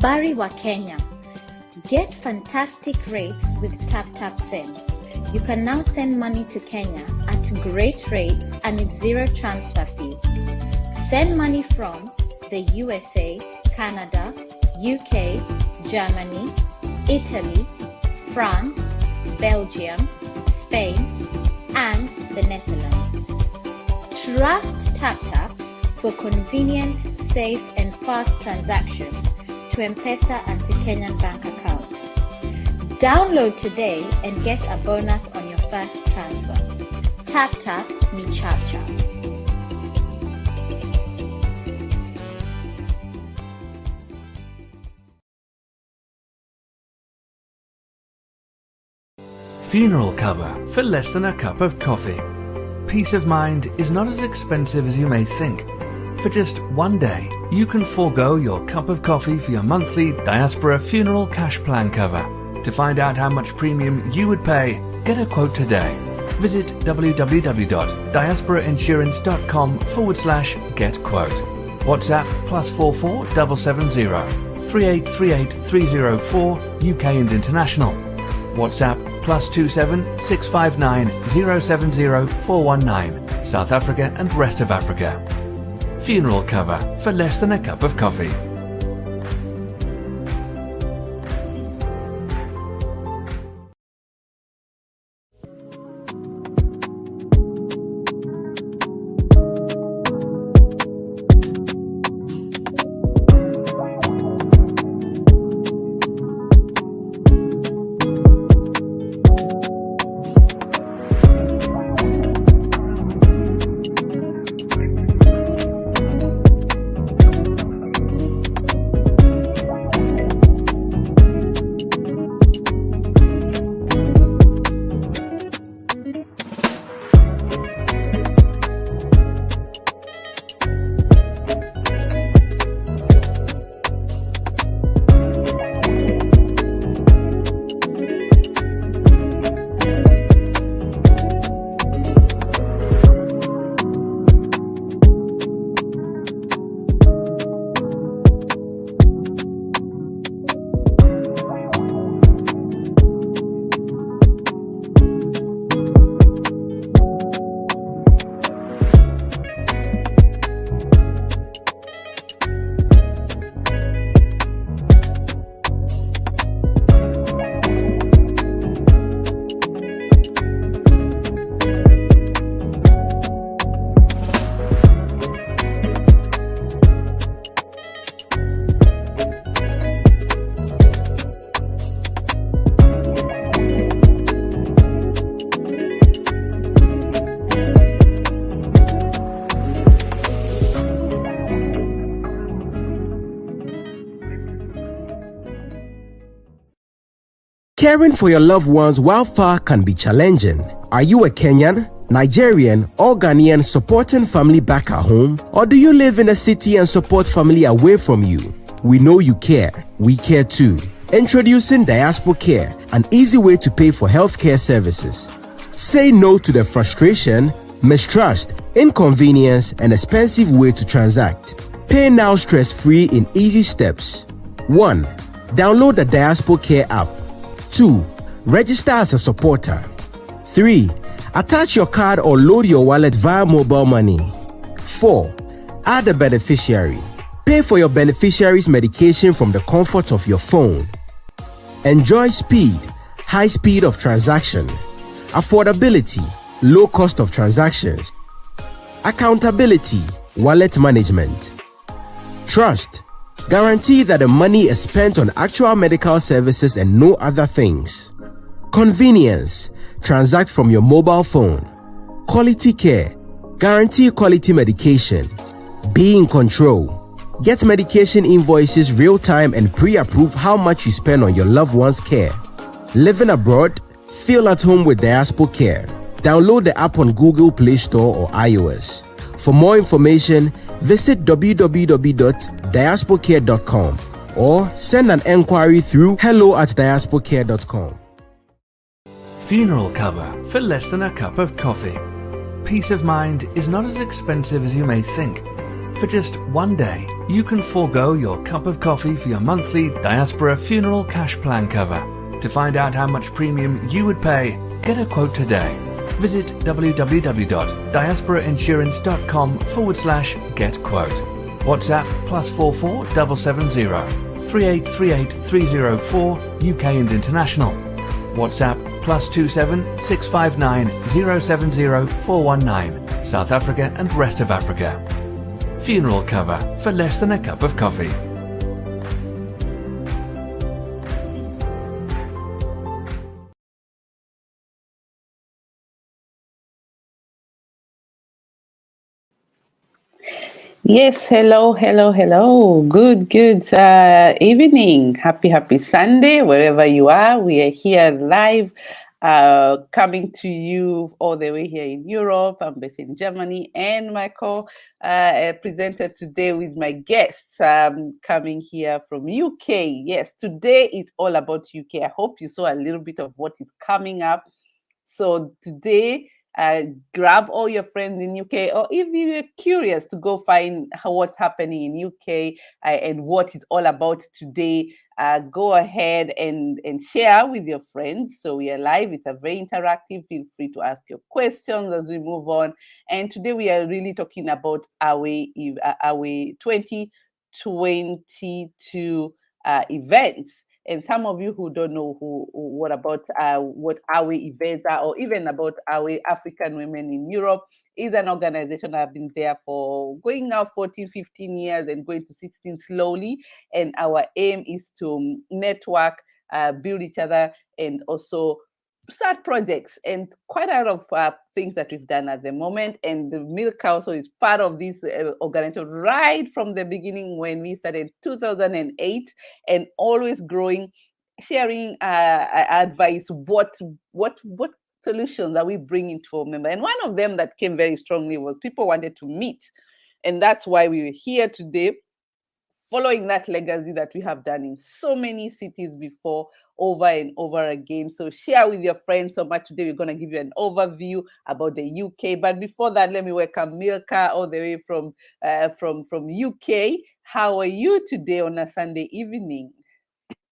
Habari wa Kenya. Get fantastic rates with TapTap Send. You can now send money to Kenya at great rates and with zero transfer fees. Send money from the USA, Canada, UK, Germany, Italy, France, Belgium, Spain, and the Netherlands. Trust TapTap for convenient, safe, and fast transactions to M-Pesa and to Kenyan bank accounts. Download today and get a bonus on your first transfer. TapTap ni chap-chap. Funeral cover for less than a cup of coffee. Peace of mind is not as expensive as you may think. For just one day, you can forego your cup of coffee for your monthly Diaspora Funeral Cash Plan cover. To find out how much premium you would pay, get a quote today. Visit www.diasporainsurance.com/getquote. WhatsApp +44 770 3838 304 UK and international. WhatsApp +27 659 070 419 South Africa and rest of Africa. Funeral cover for less than a cup of coffee. Caring for your loved ones while far can be challenging. Are you a Kenyan, Nigerian, or Ghanaian supporting family back at home? Or do you live in a city and support family away from you? We know you care. We care too. Introducing Diaspora Care, an easy way to pay for healthcare services. Say no to the frustration, mistrust, inconvenience, and expensive way to transact. Pay now stress-free in easy steps. 1. Download the Diaspora Care app. 2. Register as a supporter. 3. Attach your card or load your wallet via mobile money. 4. Add a beneficiary. Pay for your beneficiary's medication from the comfort of your phone. Enjoy speed, high speed of transaction, affordability, low cost of transactions, accountability, wallet management, trust. Guarantee that the money is spent on actual medical services and no other things. Convenience. Transact from your mobile phone. Quality care. Guarantee quality medication. Be in control. Get medication invoices real time and pre-approve how much you spend on your loved one's care. Living abroad? Feel at home with Diaspora Care. Download the app on Google Play Store or iOS. For more information, visit www.diasporacare.com or send an enquiry through hello@diasporacare.com. Funeral cover for less than a cup of coffee. Peace of mind is not as expensive as you may think. For just one day, you can forego your cup of coffee for your monthly diaspora funeral cash plan cover. To find out how much premium you would pay, get a quote today. Visit www.diasporainsurance.com/get-quote. WhatsApp +44 770 3838 304 UK and international. WhatsApp +27 659 070 419 South Africa and rest of Africa. Funeral cover for less than a cup of coffee. Yes, hello. Good evening. Happy Sunday, wherever you are. We are here live, coming to you all the way here in Europe. I'm based in Germany, and my presenter today with my guests coming here from UK. Yes, today it's all about UK. I hope you saw a little bit of what is coming up. So today, grab all your friends in UK, or if you're curious to go find what's happening in UK and what it's all about today, go ahead and share with your friends. So we are live. It's a very interactive. Feel free to ask your questions as we move on. And today we are really talking about our 2022 events. And some of you who don't know what our events are, or even about our African Women in Europe, is an organization that have been there for going now 14, 15 years and going to 16 slowly. And our aim is to network, build each other, and also start projects, and quite a lot of things that we've done at the moment. And the Milk also is part of this organization right from the beginning when we started 2008, and always growing, sharing advice, what solutions are we bringing to our member. And one of them that came very strongly was people wanted to meet, and that's why we were here today, following that legacy that we have done in so many cities before, over and over again. So share with your friends so much. Today we're going to give you an overview about the UK. But before that, let me welcome Milkah all the way from UK. How are you today on a Sunday evening?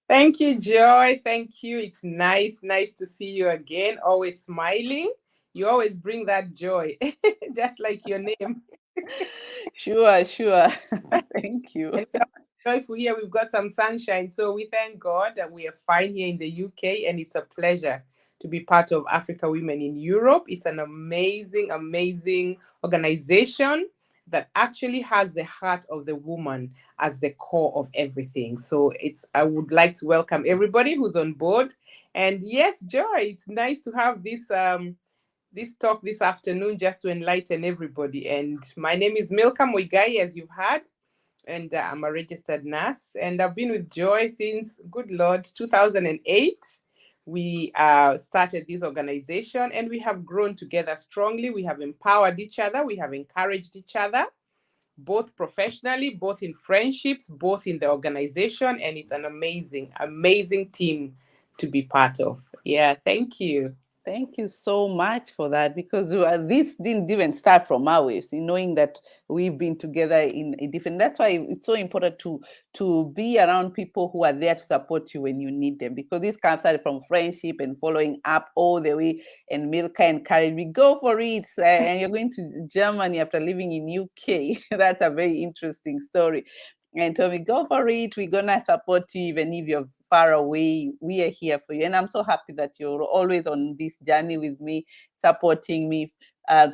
Thank you, Joy. Thank you. It's nice to see you again. Always smiling. You always bring that joy, just like your name. Sure. Thank you. And joyful here. We've got some sunshine, so we thank God that we are fine here in the UK, and it's a pleasure to be part of Africa Women in Europe. It's an amazing organization that actually has the heart of the woman as the core of everything. So I would like to welcome everybody who's on board. And yes, Joy, it's nice to have this talk this afternoon just to enlighten everybody. And my name is Milkah Muigai, as you've heard, and I'm a registered nurse. And I've been with Joy since, good Lord, 2008. We started this organization, and we have grown together strongly. We have empowered each other. We have encouraged each other, both professionally, both in friendships, both in the organization. And it's an amazing team to be part of. Yeah, thank you. Thank you so much for that, because this didn't even start from our ways, knowing that we've been together in a different. That's why it's so important to be around people who are there to support you when you need them, because this can start from friendship and following up all the way. And Milkah encouraged me, go for it. And you're going to Germany after living in UK. That's a very interesting story. And told me, go for it. We're going to support you even if you're far away. We are here for you. And I'm so happy that you're always on this journey with me, supporting me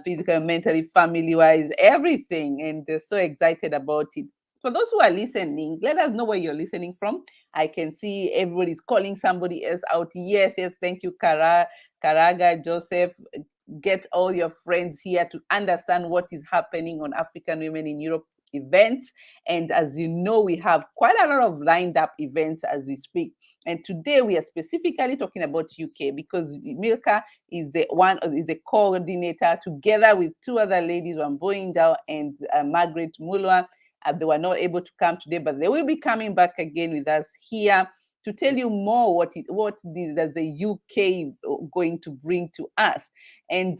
physically, mentally, family-wise, everything. And so excited about it. For those who are listening, let us know where you're listening from. I can see everybody's calling somebody else out. Yes, thank you, Karaga, Joseph. Get all your friends here to understand what is happening on African Women in Europe events. And as you know, we have quite a lot of lined up events as we speak. And today we are specifically talking about UK, because Milkah is the coordinator, together with two other ladies, Wamboinda and Margaret Mulwa. They were not able to come today, but they will be coming back again with us here to tell you more what the UK going to bring to us. And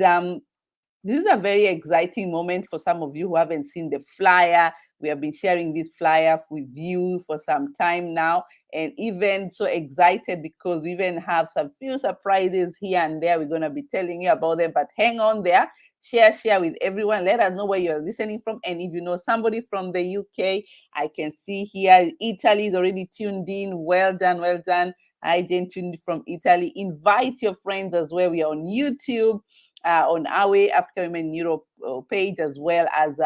this is a very exciting moment for some of you who haven't seen the flyer. We have been sharing this flyer with you for some time now, and even so excited because we even have some few surprises here and there. We're going to be telling you about them, but hang on there. Share with everyone. Let us know where you're listening from. And if you know somebody from the UK, I can see here Italy is already tuned in. Well done, well done. Hi, Jane, tuned from Italy. Invite your friends as well. We are on YouTube, on Awe Africa Women in Europe page, as well as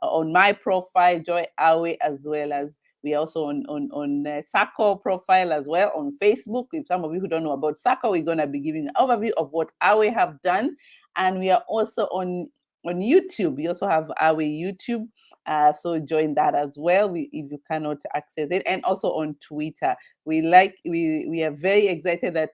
on my profile, Joy Awe, as well as we are also on SACO profile as well on Facebook. If some of you who don't know about SACO, we're going to be giving an overview of what Awe have done. And we are also on YouTube. We also have our YouTube. So join that as well if you cannot access it. And also on Twitter. We are very excited that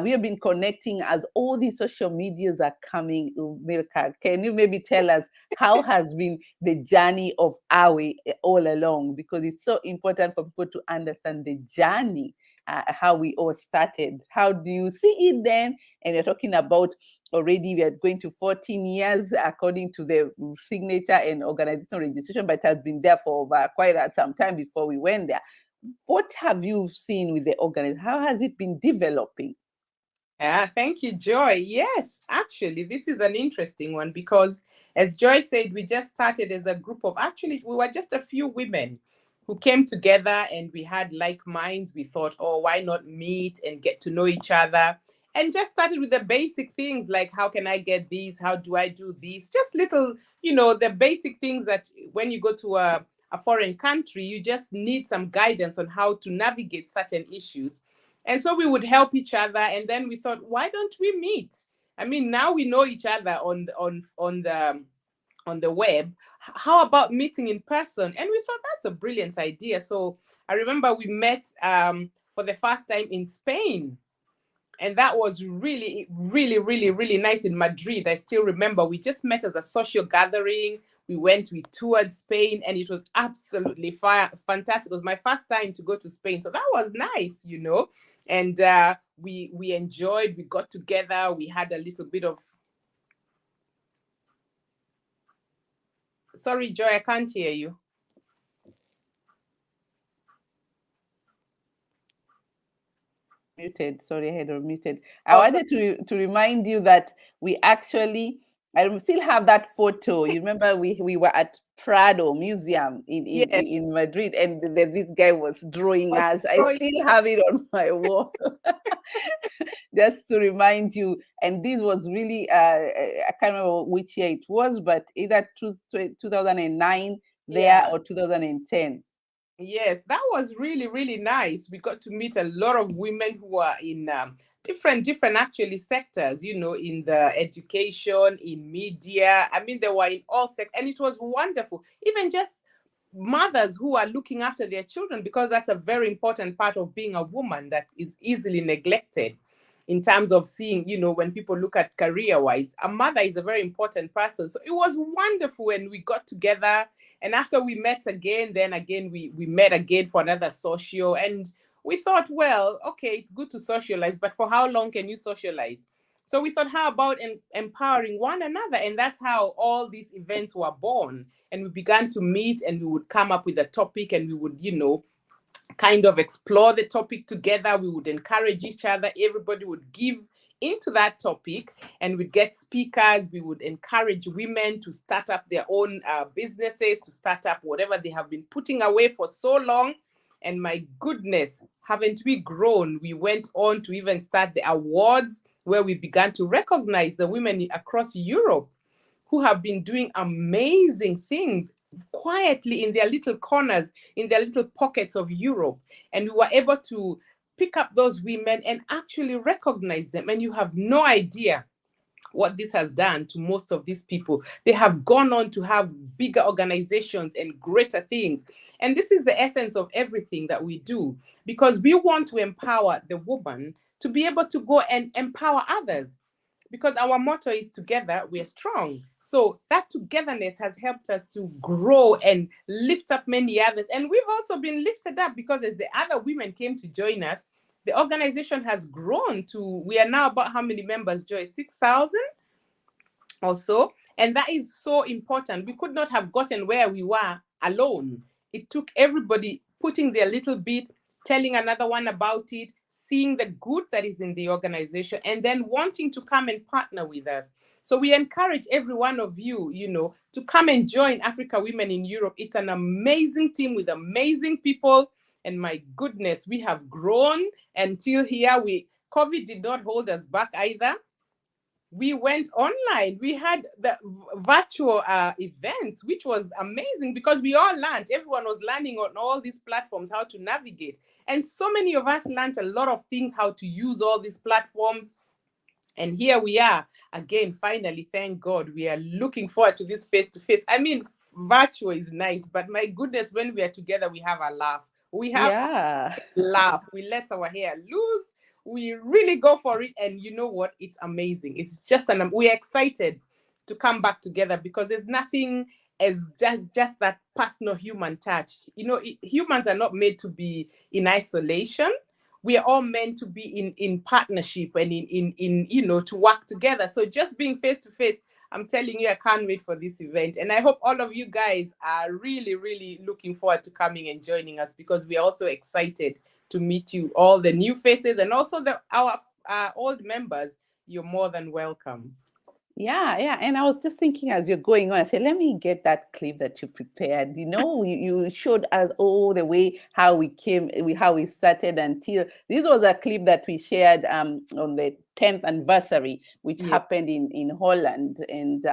we have been connecting as all these social medias are coming. Milkah, can you maybe tell us how has been the journey of Awe all along? Because it's so important for people to understand the journey, how we all started. How do you see it then? And you're talking about already we are going to 14 years according to the signature and organizational registration, but it has been there for quite some time before we went there. What have you seen with the organization? How has it been developing? Thank you, Joy. Yes, actually, this is an interesting one because, as Joy said, we just started as a group of, actually, we were just a few women who came together and we had like minds. We thought, oh, why not meet and get to know each other? And just started with the basic things like, how can I get these? How do I do these? Just little, the basic things that when you go to a foreign country, you just need some guidance on how to navigate certain issues. And so we would help each other. And then we thought, why don't we meet? I mean, now we know each other on the web. How about meeting in person? And we thought that's a brilliant idea. So I remember we met for the first time in Spain. And that was really, really, really, really nice in Madrid. I still remember we just met as a social gathering. We toured Spain, and it was absolutely fantastic. It was my first time to go to Spain. So that was nice, And we enjoyed, we got together, we had a little bit of... Sorry, Joy, I can't hear you. Muted. Sorry, I had muted. I wanted to remind you that we actually, I still have that photo. You remember we were at Prado Museum in Madrid, and this guy was drawing us. I still have it on my wall. Just to remind you. And this was really, I can't remember which year it was, but either 2009 there or 2010. Yes, that was really, really nice. We got to meet a lot of women who are in different actually sectors, in the education, in media. I mean, they were in all sectors, and it was wonderful. Even just mothers who are looking after their children, because that's a very important part of being a woman that is easily neglected. In terms of seeing, when people look at career-wise, a mother is a very important person. So it was wonderful when we got together. And after we met again, then again, we met again for another social. And we thought, well, okay, it's good to socialize, but for how long can you socialize? So we thought, how about empowering one another? And that's how all these events were born. And we began to meet, and we would come up with a topic, and we would, kind of explore the topic together. We would encourage each other. Everybody would give into that topic, and we'd get speakers. We would encourage women to start up their own businesses, to start up whatever they have been putting away for so long. And my goodness, haven't we grown? We went on to even start the awards, where we began to recognize the women across Europe who have been doing amazing things quietly in their little corners, in their little pockets of Europe. And we were able to pick up those women and actually recognize them. And you have no idea what this has done to most of these people. They have gone on to have bigger organizations and greater things. And this is the essence of everything that we do, because we want to empower the woman to be able to go and empower others. Because our motto is together, we're strong. So that togetherness has helped us to grow and lift up many others. And we've also been lifted up because as the other women came to join us, the organization has grown to, we are now about how many members, Joy? 6,000 or so. And that is so important. We could not have gotten where we were alone. It took everybody putting their little bit, telling another one about it, seeing the good that is in the organization, and then wanting to come and partner with us. So we encourage every one of you, to come and join Africa Women in Europe. It's an amazing team with amazing people. And my goodness, we have grown until here. COVID did not hold us back either. We went online. We had the virtual events, which was amazing because we all learned. Everyone was learning on all these platforms how to navigate. And so many of us learned a lot of things, how to use all these platforms. And here we are again, finally, thank God. We are looking forward to this face-to-face. I mean, virtual is nice, but my goodness, when we are together, we have a laugh. We have a laugh. We let our hair loose. We really go for it. And you know what? It's amazing. It's just we're excited to come back together because there's nothing as just that personal human touch. Humans are not made to be in isolation. We are all meant to be in partnership and in to work together. So just being face to face, I'm telling you, I can't wait for this event. And I hope all of you guys are really, really looking forward to coming and joining us because we are also excited to meet you, all the new faces, and also our old members. You're more than welcome. Yeah. And I was just thinking as you're going on, I said, let me get that clip that you prepared. You showed us all the way how we how we started until this was a clip that we shared on the 10th anniversary, which happened in Holland. And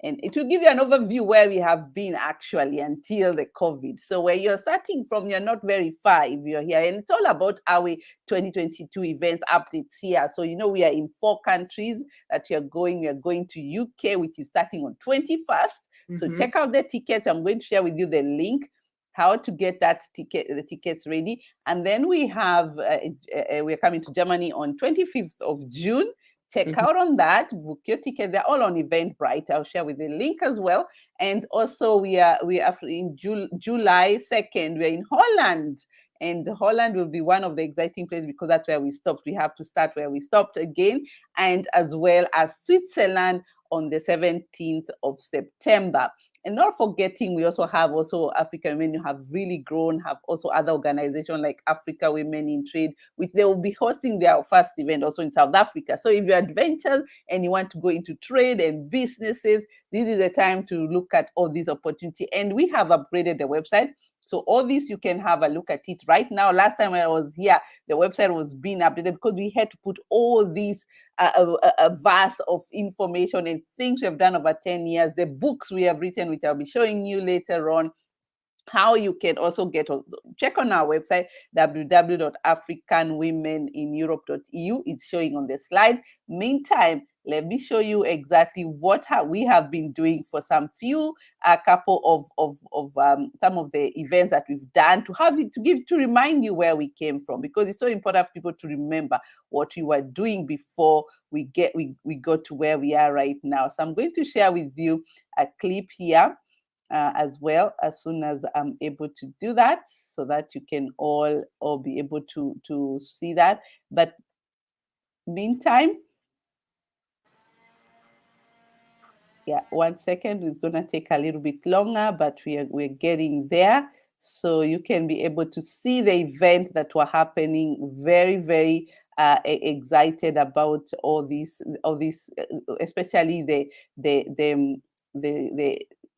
it will give you an overview where we have been actually until the COVID. So where you're starting from, you're not very far if you're here. And it's all about our 2022 events updates here. So, we are in 4 countries that we are going to UK, which is starting on 21st. Mm-hmm. So check out the tickets. I'm going to share with you the link, how to get the tickets ready. And then we have, we're coming to Germany on 25th of June. Check out on that, book your ticket. They're all on Eventbrite. I'll share with the link as well. And also we are in July 2nd, we're in Holland. And Holland will be one of the exciting places because that's where we stopped. We have to start where we stopped again. And as well as Switzerland on the 17th of September. And not forgetting, we also have African women who have really grown, have also other organizations like Africa Women in Trade, which they will be hosting their first event also in South Africa. So if you're adventurous and you want to go into trade and businesses, this is the time to look at all these opportunities. And we have upgraded the website. So all this, you can have a look at it right now. Last time I was here, the website was being updated because we had to put all these a vast of information and things we have done over 10 years, the books we have written, which I'll be showing you later on, how you can also check on our website, www.africanwomenineurope.eu. It's showing on the slide. Meantime, let me show you exactly what we have been doing for a couple of some of the events that we've done to remind you where we came from, because it's so important for people to remember what we were doing before we got to where we are right now. So I'm going to share with you a clip here. As well, as soon as I'm able to do that, so that you can all be able to see that. But meantime, 1 second. It's gonna take a little bit longer, but we're getting there. So you can be able to see the event that were happening. Very, very excited about all these, especially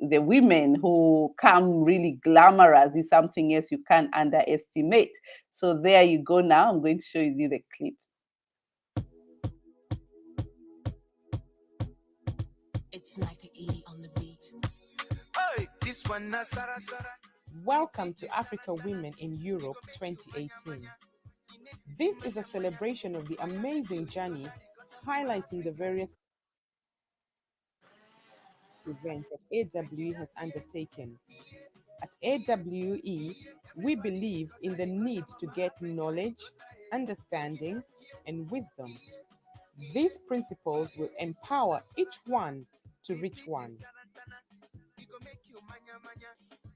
the women who come really glamorous is something else you can't underestimate. So there you go. Now I'm going to show you the clip. It's like an E on the beat. Hey, this one, Sarah. Welcome to Africa Women in Europe 2018. This is a celebration of the amazing journey, highlighting the various events that AWE has undertaken. At AWE, we believe in the need to get knowledge, understandings, and wisdom. These principles will empower each one to reach one.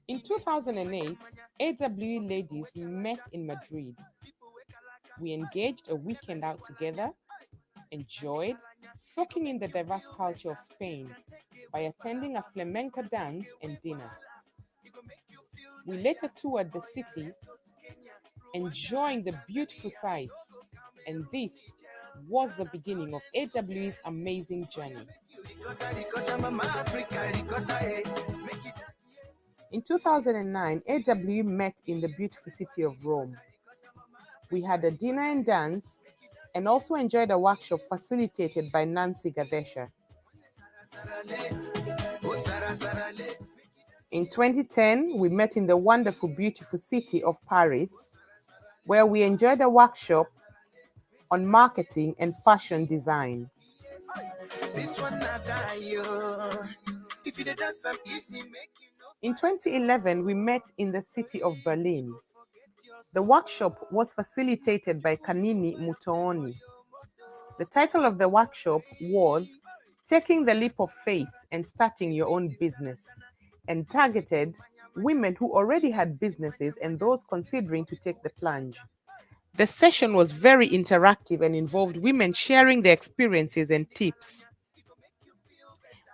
In 2008, AWE ladies met in Madrid. We engaged a weekend out together, enjoyed soaking in the diverse culture of Spain by attending a flamenco dance and dinner. We later toured the city, enjoying the beautiful sights, and this was the beginning of AWE's amazing journey. In 2009, AWE met in the beautiful city of Rome. We had a dinner and dance, and also enjoyed a workshop facilitated by Nancy Gadesha. In 2010, we met in the wonderful, beautiful city of Paris, where we enjoyed a workshop on marketing and fashion design. In 2011, we met in the city of Berlin. The workshop was facilitated by Kanini Mutooni. The title of the workshop was Taking the Leap of Faith and Starting Your Own Business, and targeted women who already had businesses and those considering to take the plunge. The session was very interactive and involved women sharing their experiences and tips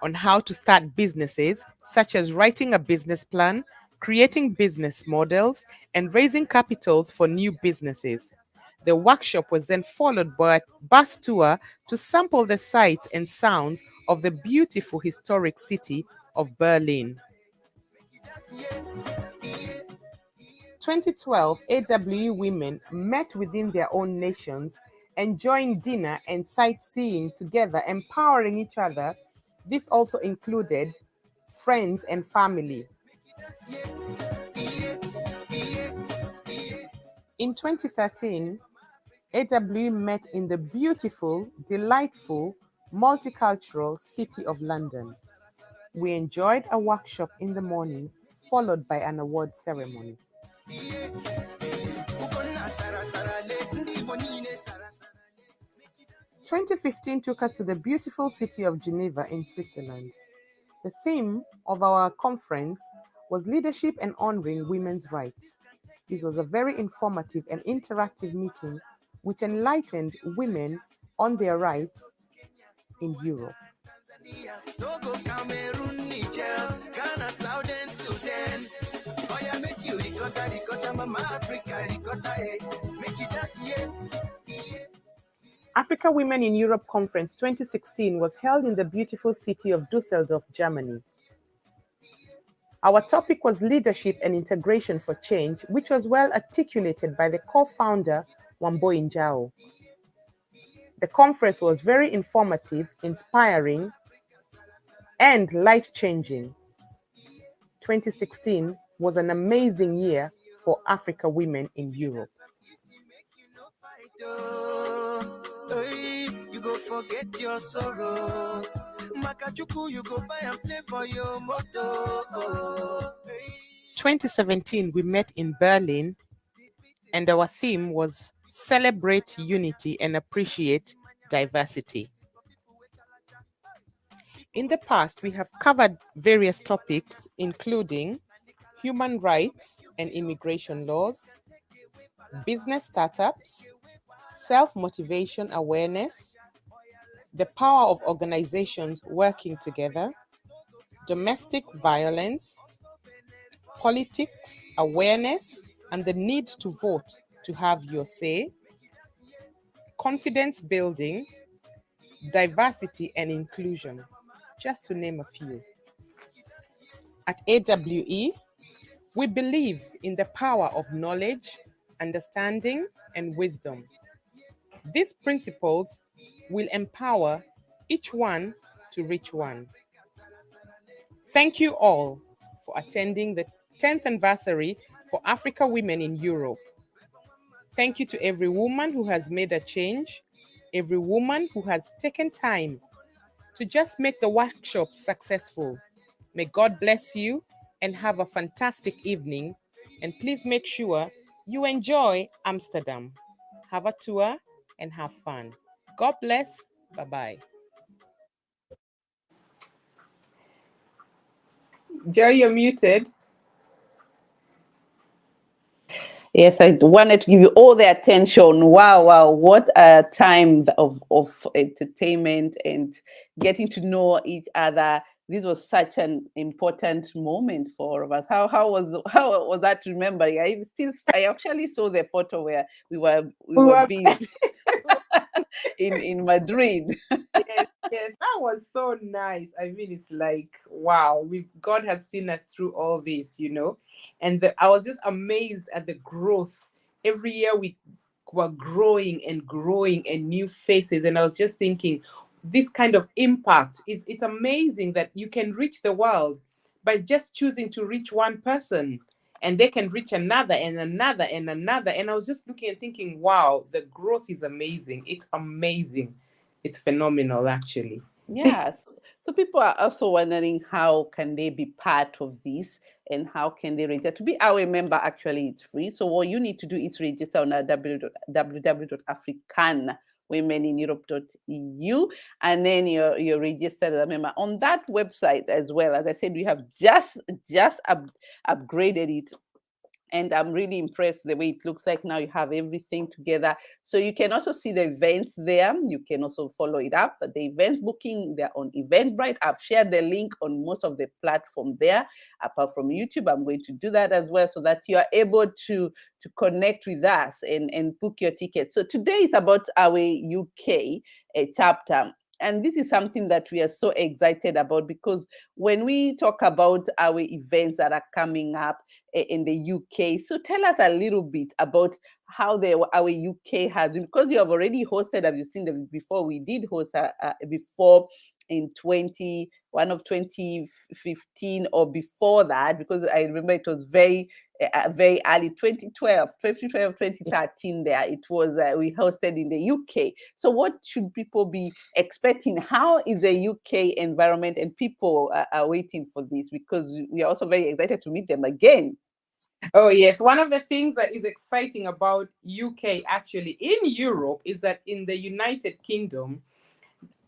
on how to start businesses, such as writing a business plan, creating business models, and raising capitals for new businesses. The workshop was then followed by a bus tour to sample the sights and sounds of the beautiful historic city of Berlin. 2012, AWE women met within their own nations, enjoying dinner and sightseeing together, empowering each other. This also included friends and family. In 2013, AWE met in the beautiful, delightful, multicultural city of London. We enjoyed a workshop in the morning, followed by an award ceremony. 2015 took us to the beautiful city of Geneva in Switzerland. The theme of our conference was Leadership and Honoring Women's Rights. This was a very informative and interactive meeting which enlightened women on their rights in Europe. Africa Women in Europe Conference 2016 was held in the beautiful city of Dusseldorf, Germany. Our topic was Leadership and Integration for Change, which was well articulated by the co-founder, Wamboi Njau. The conference was very informative, inspiring, and life-changing. 2016 was an amazing year for Africa Women in Europe. You go forget your sorrow. Makachuku, you go buy and play for your moto. 2017, we met in Berlin, and our theme was Celebrate Unity and Appreciate Diversity. In the past, we have covered various topics, including human rights and immigration laws, business startups, self-motivation awareness, the power of organizations working together, domestic violence, politics awareness, and the need to vote to have your say, confidence building, diversity and inclusion, just to name a few. At AWE, we believe in the power of knowledge, understanding, and wisdom. These principles will empower each one to reach one. Thank you all for attending the 10th anniversary for Africa Women in Europe. Thank you to every woman who has made a change, every woman who has taken time to just make the workshop successful. May God bless you and have a fantastic evening. And please make sure you enjoy Amsterdam. Have a tour and have fun. God bless. Bye-bye. Joy, you're muted. Yes, I wanted to give you all the attention. Wow, what a time of entertainment and getting to know each other. this was such an important moment for all of us. How was that remembering? I actually saw the photo where we We were were- being in Madrid. yes, yes, that was so nice. I mean, it's like, wow, God has seen us through all this, and I was just amazed at the growth. Every year we were growing and growing and new faces, and I was just thinking, this kind of impact it's amazing that you can reach the world by just choosing to reach one person, and they can reach another and another and another. And I was just looking and thinking, wow, the growth is amazing. It's amazing. It's phenomenal, actually. Yeah, so people are also wondering how can they be part of this and how can they register. To be our member, actually, it's free. So what you need to do is register on our www.africanwomenineurope.eu, and then you're registered as a member on that website as well. As I said, we have just upgraded it. And I'm really impressed the way it looks like now. You have everything together. So you can also see the events there. You can also follow it up. But the event booking, they're on Eventbrite. I've shared the link on most of the platform there. Apart from YouTube, I'm going to do that as well so that you are able to connect with us and book your ticket. So today is about our UK chapter. And this is something that we are so excited about, because when we talk about our events that are coming up in the UK, so tell us a little bit about how our UK has been, because you have already hosted. Have you seen them before? We did host before in 2015 or before that, because I remember it was very early 2013 there. It was we hosted in the UK. So what should people be expecting? How is the UK environment? And people are waiting for this, because we are also very excited to meet them again. Oh, yes. One of the things that is exciting about UK, actually, in Europe, is that in the United Kingdom,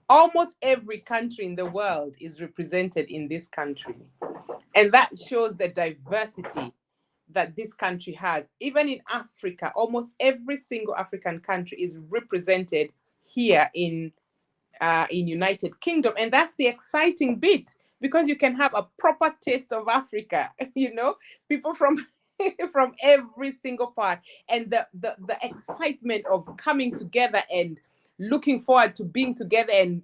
almost every country in the world is represented in this country. And that shows the diversity that this country has. Even in Africa, almost every single African country is represented here in United Kingdom. And that's the exciting bit, because you can have a proper taste of Africa, people from from every single part. And the excitement of coming together and looking forward to being together and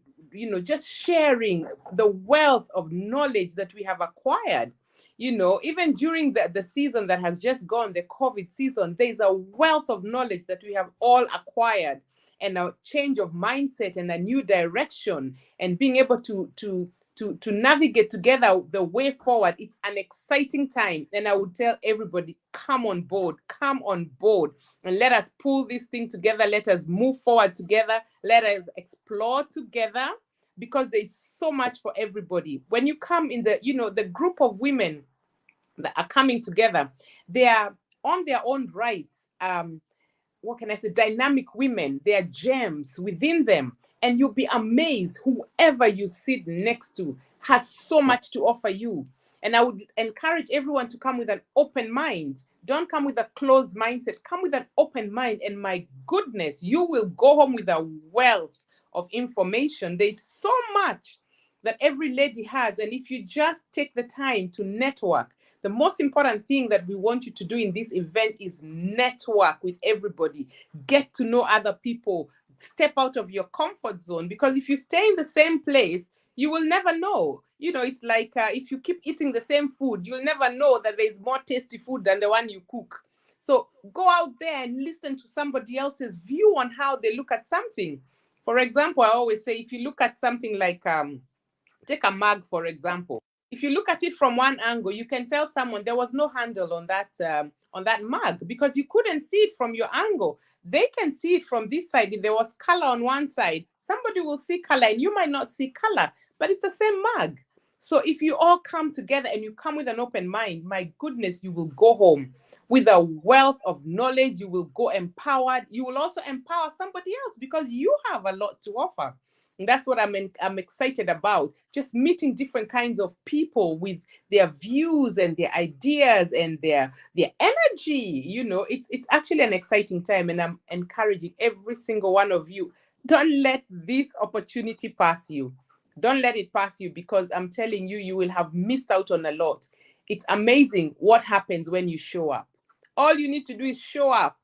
just sharing the wealth of knowledge that we have acquired. Even during the season that has just gone, the COVID season, there's a wealth of knowledge that we have all acquired, and a change of mindset and a new direction, and being able to navigate together the way forward. It's an exciting time. And I would tell everybody, come on board, and let us pull this thing together. Let us move forward together. Let us explore together, because there's so much for everybody. When you come in the group of women that are coming together, they are on their own rights. What can I say? Dynamic women. They are gems within them. And you'll be amazed, whoever you sit next to has so much to offer you. And I would encourage everyone to come with an open mind. Don't come with a closed mindset. Come with an open mind. And my goodness, you will go home with a wealth of information. There's so much that every lady has. And if you just take the time to network, the most important thing that we want you to do in this event is network with everybody. Get to know other people. Step out of your comfort zone, because if you stay in the same place, you will never know. It's like if you keep eating the same food, you'll never know that there's more tasty food than the one you cook. So go out there and listen to somebody else's view on how they look at something. For example, I always say, if you look at something like, take a mug, for example. If you look at it from one angle, you can tell someone there was no handle on that mug, because you couldn't see it from your angle. They can see it from this side. If there was color on one side, somebody will see color and you might not see color, but it's the same mug. So if you all come together and you come with an open mind, my goodness, you will go home with a wealth of knowledge. You will go empowered. You will also empower somebody else, because you have a lot to offer. And that's what I'm excited about. Just meeting different kinds of people with their views and their ideas and their energy. It's actually an exciting time, and I'm encouraging every single one of you. Don't let this opportunity pass you. Don't let it pass you, because I'm telling you, you will have missed out on a lot. It's amazing what happens when you show up. All you need to do is show up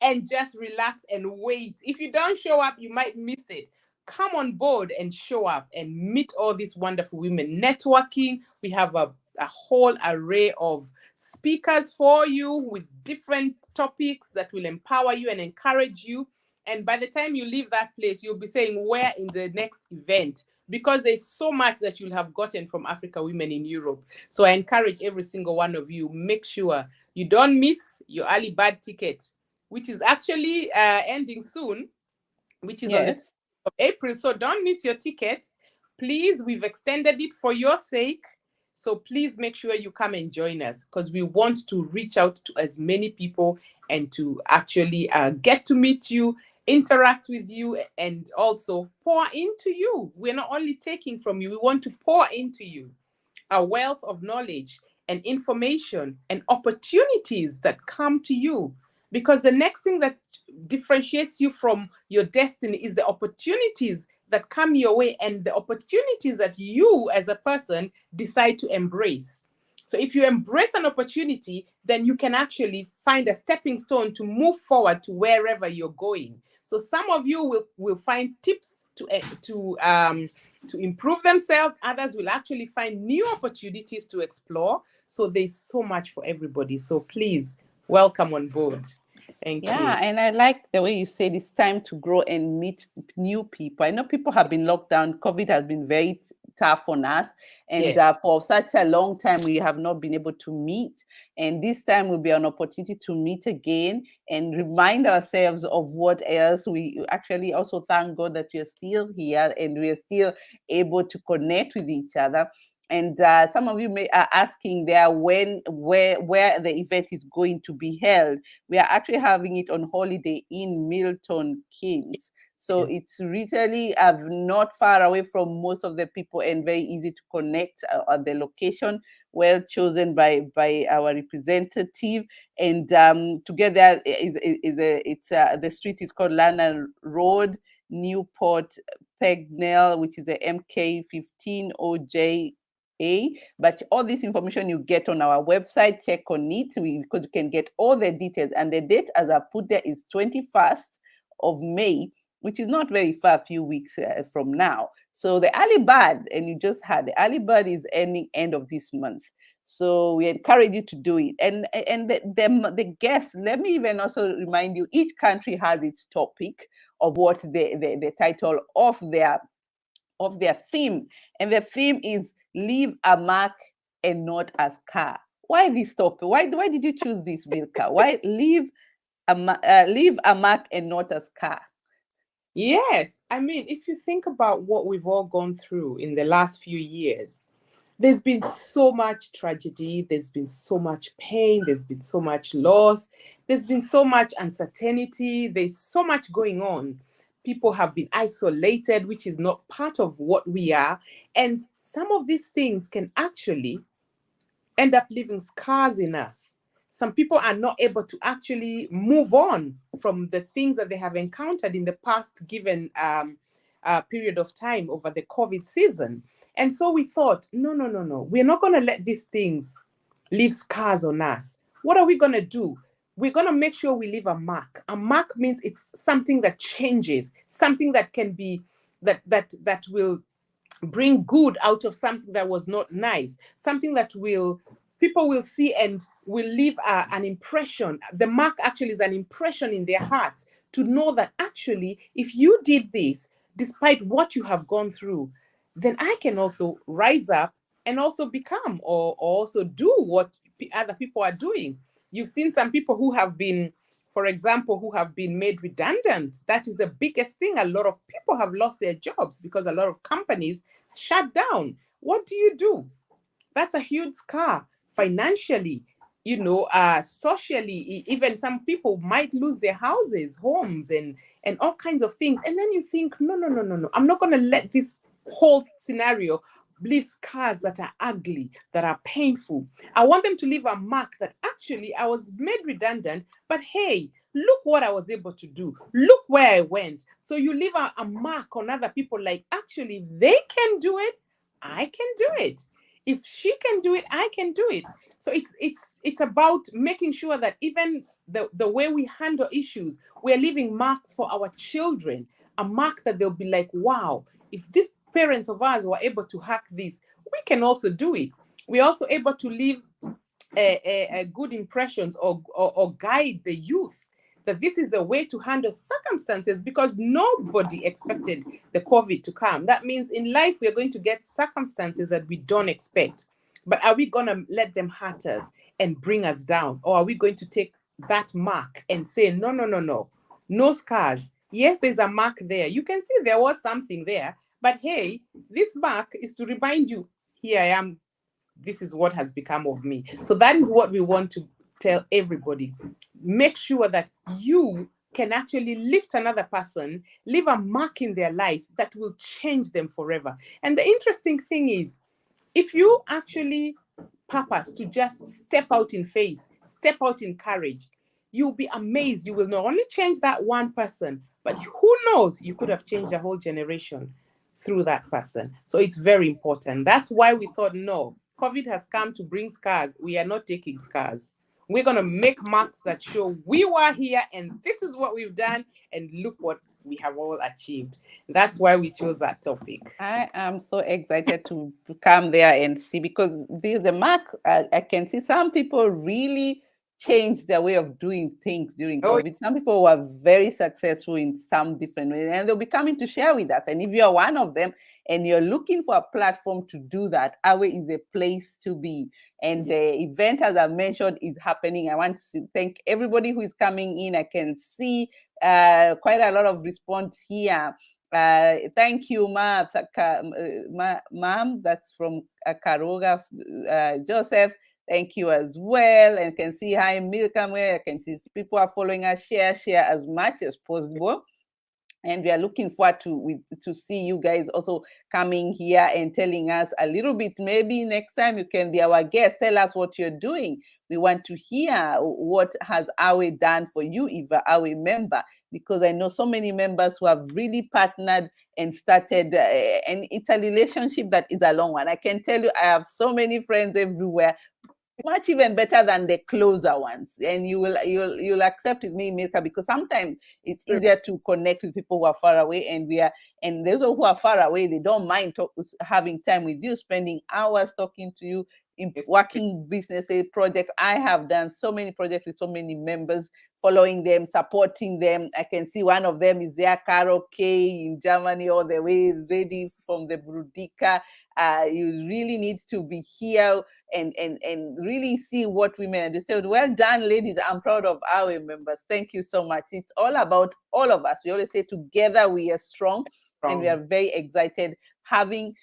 and just relax and wait. If you don't show up, you might miss it. Come on board and show up and meet all these wonderful women. Networking, we have a whole array of speakers for you with different topics that will empower you and encourage you. And by the time you leave that place, you'll be saying, where in the next event? Because there's so much that you'll have gotten from Africa Women in Europe. So I encourage every single one of you, make sure you don't miss your early bird ticket, which is actually ending soon, which is on the 10th of April. So don't miss your ticket. Please, we've extended it for your sake. So please make sure you come and join us, because we want to reach out to as many people and to actually get to meet you, interact with you, and also pour into you. We're not only taking from you, we want to pour into you a wealth of knowledge and information and opportunities that come to you. Because the next thing that differentiates you from your destiny is the opportunities that come your way and the opportunities that you as a person decide to embrace. So if you embrace an opportunity, then you can actually find a stepping stone to move forward to wherever you're going. So some of you will find tips to improve themselves. Others will actually find new opportunities to explore. So there's so much for everybody. So please, welcome on board. Thank you. Yeah, and I like the way you said it's time to grow and meet new people. I know people have been locked down. COVID has been very tough on us. And for such a long time, we have not been able to meet. And this time will be an opportunity to meet again and remind ourselves of what else. We actually also thank God that we are still here and we are still able to connect with each other. And some of you are asking there where the event is going to be held. We are actually having it on Holiday Inn Milton Keynes. So it's really not far away from most of the people and very easy to connect at the location, well chosen by our representative. And together, the street is called Lana Road, Newport Pegnell, which is the MK15 OJ. But all this information you get on our website, check on it because you can get all the details. And the date, as I put there, is 21st of May, which is not very far, a few weeks from now. So the early bird, and you just had the early bird is ending end of this month. So we encourage you to do it. And the guests, let me even also remind you, each country has its topic of what the title of their theme. And the theme is leave a mark and not a scar. Why this topic? Why did you choose this, Milkah? Why leave a mark and not a scar? Yes, I mean, if you think about what we've all gone through in the last few years, there's been so much tragedy, there's been so much pain, there's been so much loss, there's been so much uncertainty, there's so much going on. People have been isolated, which is not part of what we are. And some of these things can actually end up leaving scars in us. Some people are not able to actually move on from the things that they have encountered in the past given period of time over the COVID season. And so we thought, no. We're not going to let these things leave scars on us. What are we going to do? We're going to make sure we leave a mark. A mark means it's something that changes, something that can be, that will bring good out of something that was not nice, something that people will see and will leave an impression. The mark actually is an impression in their hearts to know that actually, if you did this, despite what you have gone through, then I can also rise up and also become or also do what other people are doing. You've seen some people who have been, for example, who have been made redundant. That is the biggest thing. A lot of people have lost their jobs because a lot of companies shut down. What do? That's a huge scar financially, socially. Even some people might lose their houses, homes, and all kinds of things. And then you think, no. I'm not going to let this whole scenario leave scars that are ugly, that are painful. I want them to leave a mark that actually I was made redundant, but hey, look what I was able to do. Look where I went. So you leave a mark on other people like, actually, they can do it. I can do it. If she can do it, I can do it. So it's about making sure that even the way we handle issues, we're leaving marks for our children, a mark that they'll be like, wow, if these parents of ours were able to hack this, we can also do it. We're also able to leave a good impressions or guide the youth that this is a way to handle circumstances, because nobody expected the COVID to come. That means in life, we're going to get circumstances that we don't expect. But are we going to let them hurt us and bring us down? Or are we going to take that mark and say, no, no, no, no, no scars. Yes, there's a mark there. You can see there was something there. But hey, this mark is to remind you, here I am. This is what has become of me. So that is what we want to tell everybody. Make sure that you can actually lift another person, leave a mark in their life that will change them forever. And the interesting thing is, if you actually purpose to just step out in faith, step out in courage, you'll be amazed. You will not only change that one person, but who knows, you could have changed a whole generation through that person. So it's very important. That's why we thought, no, COVID has come to bring scars. We are not taking scars. We're going to make marks that show we were here and this is what we've done and look what we have all achieved. That's why we chose that topic. I am so excited to come there and see, because the mark, I can see some people really changed their way of doing things during Oh, COVID. Some people were very successful in some different ways, and they'll be coming to share with us. And if you're one of them and you're looking for a platform to do that, Awe is a place to be. And the event, as I mentioned, is happening. I want to thank everybody who is coming in. I can see quite a lot of response here. Thank you, ma'am. That's from Karoga. Joseph, thank you as well. And can see hi, Milkah Muigai. I can see people are following us. Share as much as possible. And we are looking forward to see you guys also coming here and telling us a little bit. Maybe next time you can be our guest. Tell us what you're doing. We want to hear what has Awe done for you, if you're Awe member, because I know so many members who have really partnered and started, and it's a relationship that is a long one. I can tell you, I have so many friends everywhere, much even better than the closer ones, and you'll accept with me, Milkah, because sometimes it's easier to connect with people who are far away, and those who are far away, they don't mind having time with you, spending hours talking to you in working businesses, projects. I have done so many projects with so many members, following them, supporting them. I can see one of them is there, Carol K in Germany, all the way ready from the Brudika. You really need to be here and really see what women are. They said, well done, ladies. I'm proud of our members. Thank you so much. It's all about all of us. We always say together we are strong, and we are very excited having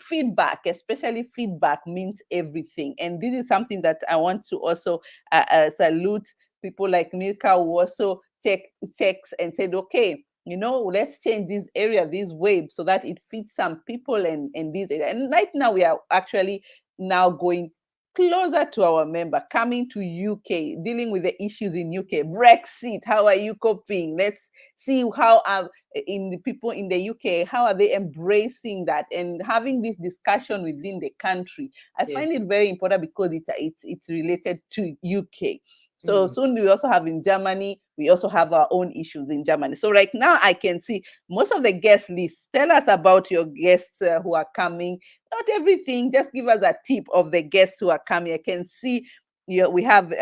feedback. Especially feedback means everything. And this is something that I want to also salute people like Milkah, who also checks and said, okay, let's change this area, this way, so that it fits some people and this area. And right now we are actually now going closer to our member, coming to UK, dealing with the issues in UK. Brexit, how are you coping? Let's see how in the people in the UK, how are they embracing that and having this discussion within the country. I find it very important because it's related to UK. So soon we also have in Germany, we also have our own issues in Germany. So right now I can see most of the guest lists. Tell us about your guests who are coming. Not everything, just give us a tip of the guests who are coming. I can see we have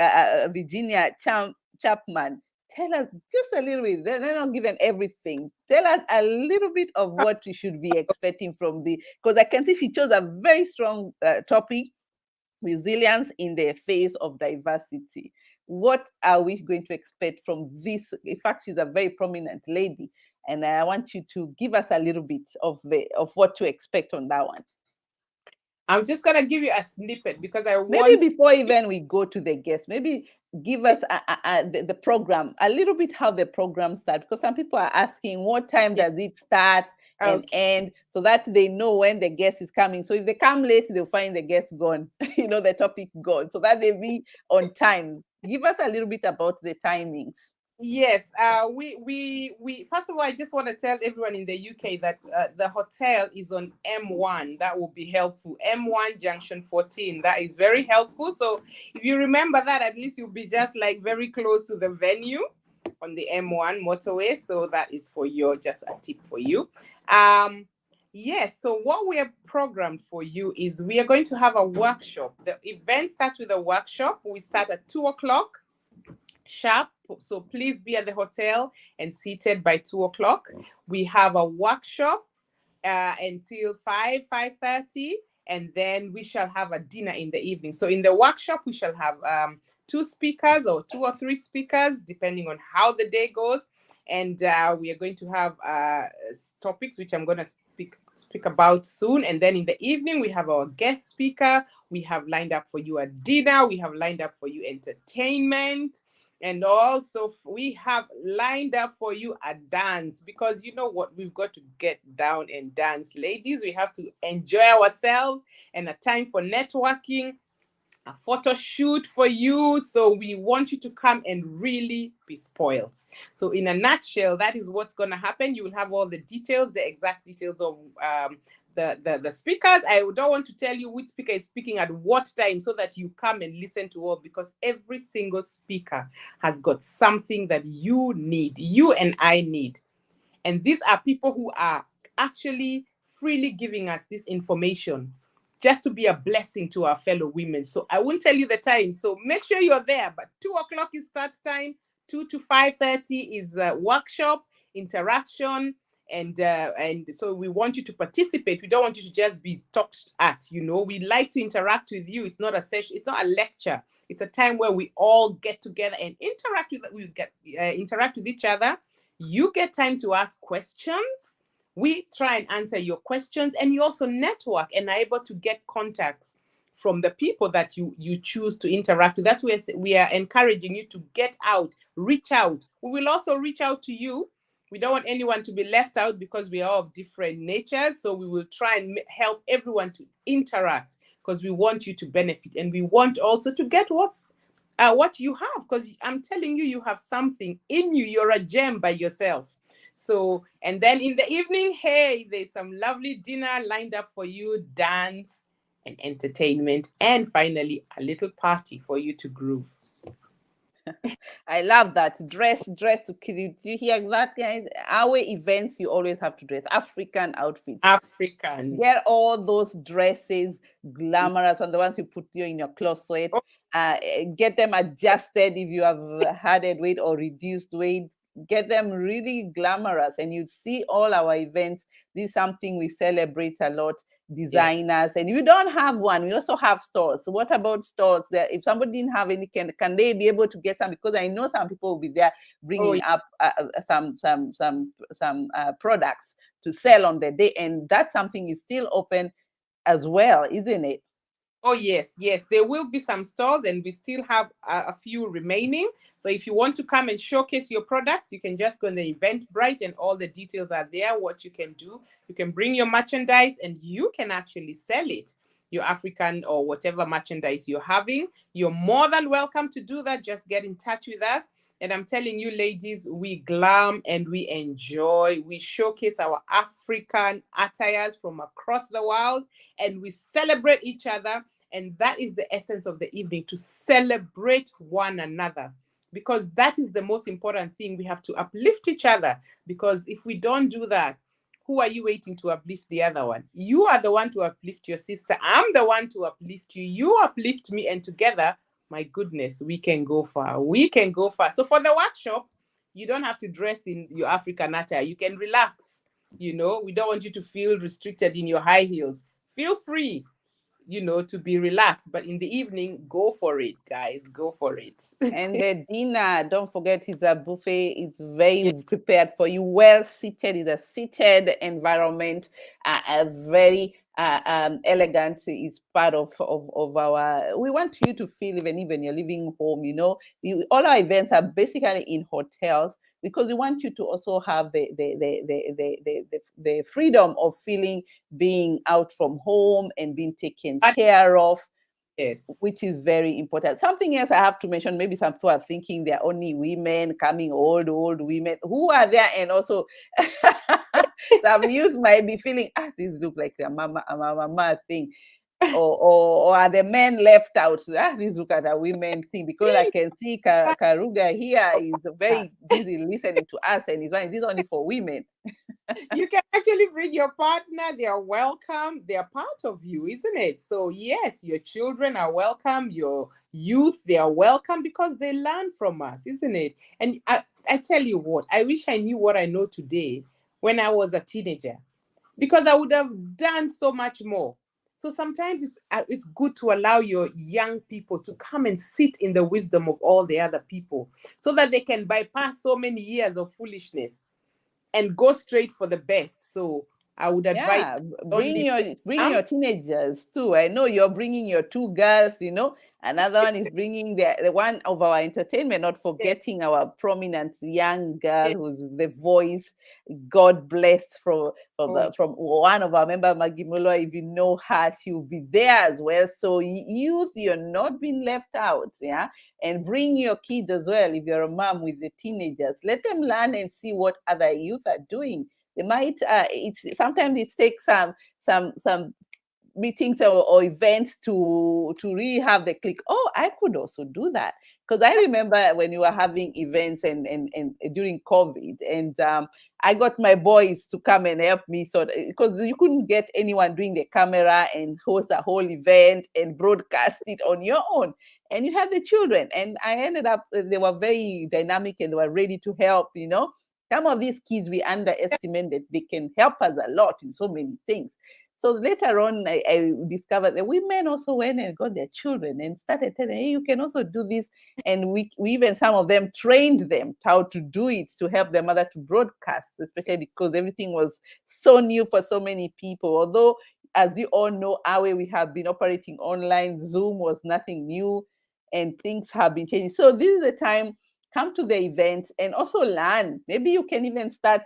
Virginia Chapman. Tell us just a little bit. They're not given everything. Tell us a little bit of what we should be expecting from because I can see she chose a very strong topic, resilience in the face of diversity. What are we going to expect from this? In fact, she's a very prominent lady, and I want you to give us a little bit of what to expect on that one. I'm just gonna give you a snippet because I Maybe want. before even we go to the guests, maybe give us the program, a little bit how the program starts, because some people are asking what time Yeah, does it start and okay. end, so that they know when the guest is coming. So if they come late, they'll find the guest gone, the topic gone, so that they be on time. Give us a little bit about the timings. Yes, we first of all, I just want to tell everyone in the UK that the hotel is on M1. That will be helpful. M1 Junction 14. That is very helpful. So if you remember that, at least you'll be just like very close to the venue on the M1 motorway. So that is for you, just a tip for you. Yes, so what we have programmed for you is we are going to have a workshop. The event starts with a workshop. We start at 2 o'clock sharp. So please be at the hotel and seated by 2 o'clock. We have a workshop until 5:30, and then we shall have a dinner in the evening. So in the workshop, we shall have two speakers or two or three speakers, depending on how the day goes. And we are going to have topics which I'm going to speak about soon. And then in the evening, we have our guest speaker. We have lined up for you a dinner. We have lined up for you entertainment. And also we have lined up for you a dance, because you know what, we've got to get down and dance, ladies. We have to enjoy ourselves, and a time for networking, a photo shoot for you. So we want you to come and really be spoiled. So in a nutshell, that is what's going to happen. You will have all the details, the exact details of the speakers. I don't want to tell you which speaker is speaking at what time, so that you come and listen to all, because every single speaker has got something that you need, you and I need. And these are people who are actually freely giving us this information just to be a blessing to our fellow women. So I won't tell you the time. So make sure you're there. But 2 o'clock is start time. 2 to 5:30 is workshop, interaction. And so we want you to participate. We don't want you to just be talked at. We like to interact with you. It's not a session. It's not a lecture. It's a time where we all get together and interact with each other. You get time to ask questions. We try and answer your questions, and you also network and are able to get contacts from the people that you choose to interact with. That's where we are encouraging you to get out, reach out. We will also reach out to you. We don't want anyone to be left out, because we are all of different natures. So we will try and help everyone to interact, because we want you to benefit, and we want also to get what you have, because I'm telling you, you have something in you. You're a gem by yourself. So, and then in the evening, hey, there's some lovely dinner lined up for you, dance and entertainment, and finally a little party for you to groove. I love that. Dress to kill it. Do you hear that, guys? Our events, you always have to dress African outfits. African. Get all those dresses, glamorous, and the ones you put in your closet. Get them adjusted if you have added weight or reduced weight. Get them really glamorous, and you'd see all our events. This is something we celebrate a lot. Designers, and if you don't have one, we also have stores. So what about stores? That if somebody didn't have any, can they be able to get some? Because I know some people will be there bringing up some products to sell on the day, and that's something is still open as well, isn't it? Oh, yes. There will be some stalls, and we still have a few remaining. So if you want to come and showcase your products, you can just go on the Eventbrite, and all the details are there. What you can do, you can bring your merchandise, and you can actually sell it. Your African or whatever merchandise you're having, you're more than welcome to do that. Just get in touch with us. And I'm telling you, ladies, we glam and we enjoy. We showcase our African attires from across the world, and we celebrate each other. And that is the essence of the evening, to celebrate one another, because that is the most important thing. We have to uplift each other, because if we don't do that, who are you waiting to uplift the other one? You are the one to uplift your sister. I'm the one to uplift you. You uplift me, and together, my goodness, we can go far. We can go far. So for the workshop, you don't have to dress in your African attire. You can relax. We don't want you to feel restricted in your high heels. Feel free, to be relaxed. But in the evening, go for it, guys. Go for it. And the dinner, don't forget, it's a buffet. It's very prepared for you, well seated. It's a seated environment, a very elegance is part of our. We want you to feel even you're leaving home. All our events are basically in hotels because we want you to also have the freedom of feeling being out from home and being taken care of. Yes. Which is very important. Something else I have to mention, maybe some people are thinking they're only women coming, old women. Who are there? And also, some youth might be feeling, this look like a mama thing. Or are the men left out? This look at a women thing. Because I can see Karuga here is very busy listening to us, and this is only for women. You can actually bring your partner. They are welcome. They are part of you, isn't it? So yes, your children are welcome. Your youth, they are welcome because they learn from us, isn't it? And I tell you what, I wish I knew what I know today when I was a teenager, because I would have done so much more. So sometimes it's good to allow your young people to come and sit in the wisdom of all the other people so that they can bypass so many years of foolishness and go straight for the best. So I would advise bring your teenagers too. I know you're bringing your two girls, another one is bringing the one of our entertainment, not forgetting our prominent young girl who's the voice, God blessed, from one of our member, Maggie Muller. If you know her, she'll be there as well. So youth, you're not being left out. And bring your kids as well. If you're a mom with the teenagers, let them learn and see what other youth are doing. They might sometimes it takes some meetings or events to really have the click. Oh, I could also do that. Because I remember when you were having events and during COVID, and I got my boys to come and help me, so because you couldn't get anyone doing the camera and host a whole event and broadcast it on your own. And you have the children, and I ended up, they were very dynamic and they were ready to help. Some of these kids, we underestimate that they can help us a lot in so many things. So later on, I discovered that women also went and got their children and started telling, hey, you can also do this. And we even, some of them trained them how to do it, to help their mother to broadcast, especially because everything was so new for so many people. Although, as you all know, we have been operating online. Zoom was nothing new, and things have been changing. So this is the time, come to the event and also learn. Maybe you can even start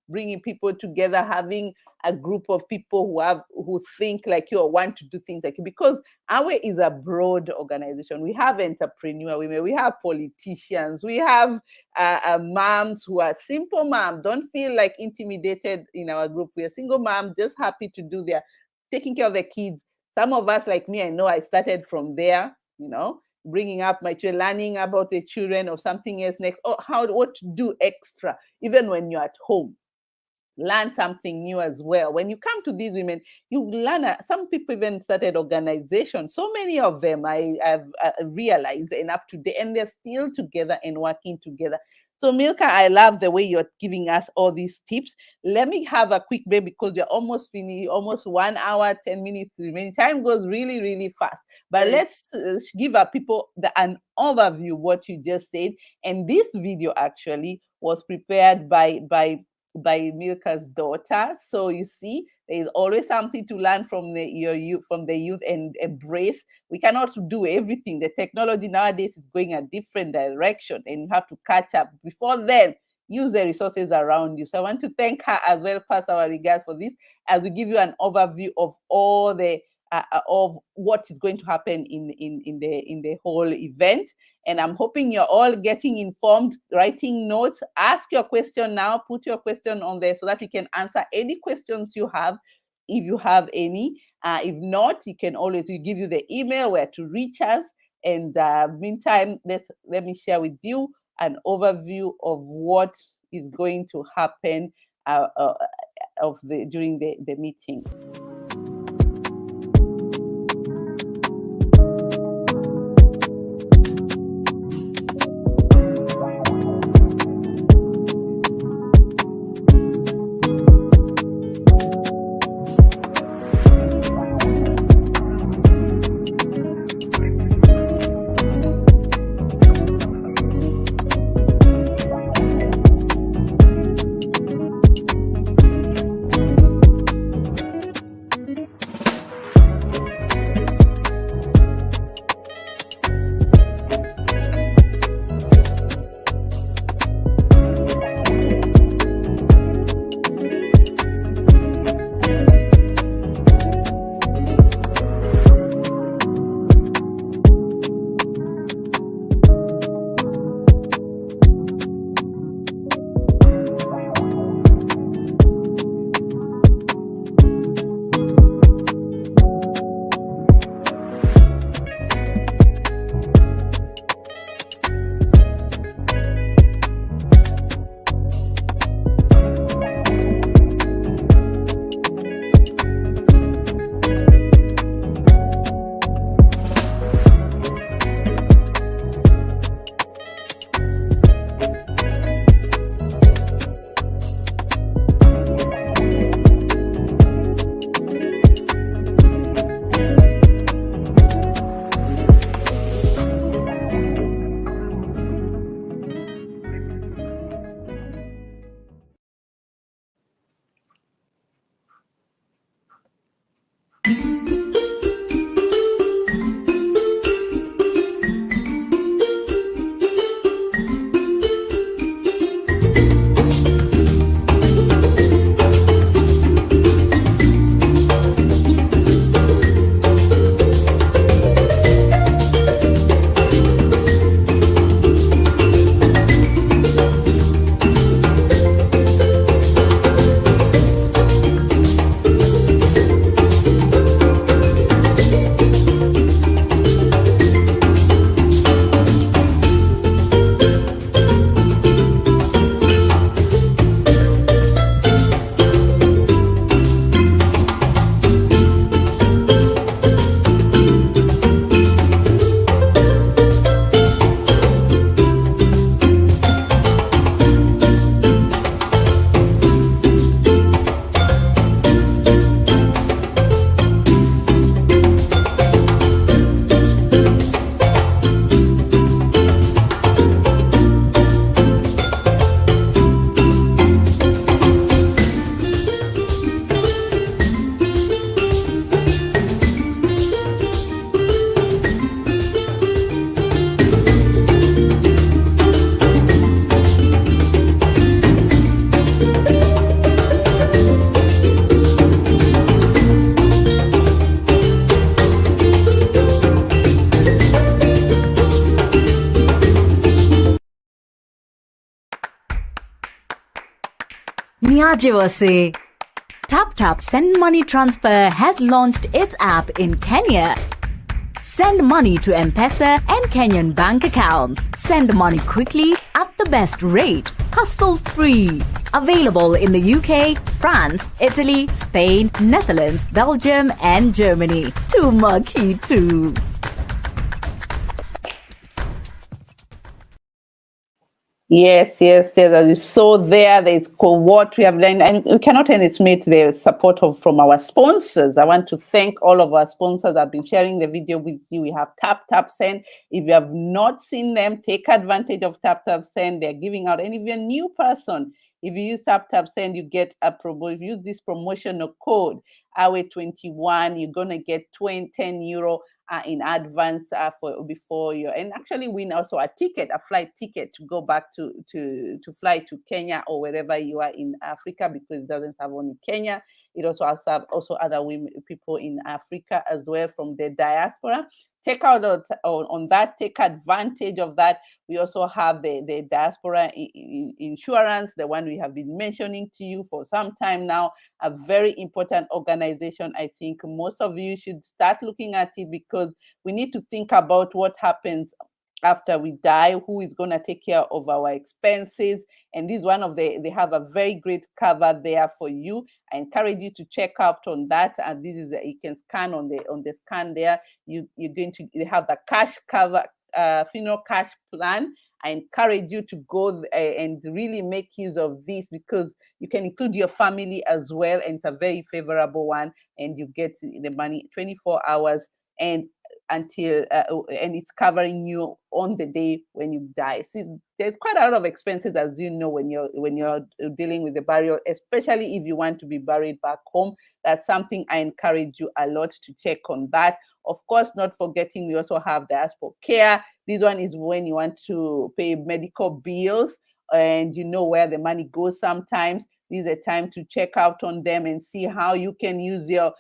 bringing people together, having a group of people who think like you or want to do things like you, because our is a broad organization. We have entrepreneur women, we have politicians, we have moms who are simple moms. Don't feel like intimidated in our group. We are single moms, just happy to do taking care of the kids. Some of us, like me, I know I started from there, bringing up my children, learning about the children or something else next, or what to do extra, even when you're at home. Learn something new as well. When you come to these women, you learn. Some people even started organizations. So many of them I have realized, and up to date, and they're still together and working together. So Milkah, I love the way you're giving us all these tips. Let me have a quick break because you're almost finished, almost 1 hour, 10 minutes remaining. Time goes really, really fast. But let's give our people an overview of what you just said. And this video actually was prepared by Milkah's daughter. So you see, there is always something to learn from the youth and embrace. We cannot do everything. The technology nowadays is going a different direction, and you have to catch up. Before then, use the resources around you. So I want to thank her as well, pass our regards for this, as we give you an overview of all the of what is going to happen in the whole event. And I'm hoping you're all getting informed, writing notes. Ask your question now, put your question on there so that we can answer any questions you have, if you have any. If not, we give you the email where to reach us. And meantime, let me share with you an overview of what is going to happen during the meeting. Niaje se. TapTap Send Money Transfer has launched its app in Kenya. Send money to M-Pesa and Kenyan bank accounts. Send money quickly at the best rate. Hassle-free. Available in the UK, France, Italy, Spain, Netherlands, Belgium and Germany. Tumaki too. Yes. As you saw there's what we have learned, and we cannot underestimate the support from our sponsors. I want to thank all of our sponsors that have been sharing the video with you. We have TapTap Send. If you have not seen them, take advantage of TapTap Send. They're giving out, and if you're a new person, if you use TapTap Send, you get a promo. If you use this promotional code AWE21, you're gonna get 10 euro in advance before you, and actually win also a flight ticket to go back to fly to Kenya or wherever you are in Africa, because it doesn't have only Kenya. It also has other people in Africa as well from the diaspora. Check out on that. Take advantage of that. We also have the diaspora insurance, the one we have been mentioning to you for some time now. A very important organization. I think most of you should start looking at it, because we need to think about what happens after we die, who is going to take care of our expenses. And this is one of they have a very great cover there for you. I encourage you to check out on that. And this is you can scan on the scan there. You're going to have the cash cover, funeral cash plan. I encourage you to go and really make use of this, because you can include your family as well, and it's a very favorable one, and you get the money 24 hours and until and it's covering you on the day when you die. See, there's quite a lot of expenses, as you know, when you're dealing with the burial, especially if you want to be buried back home. That's something I encourage you a lot to check on that. Of course, not forgetting we also have diaspora care. This one is when you want to pay medical bills and you know where the money goes sometimes. This is a time to check out on them and see how you can use your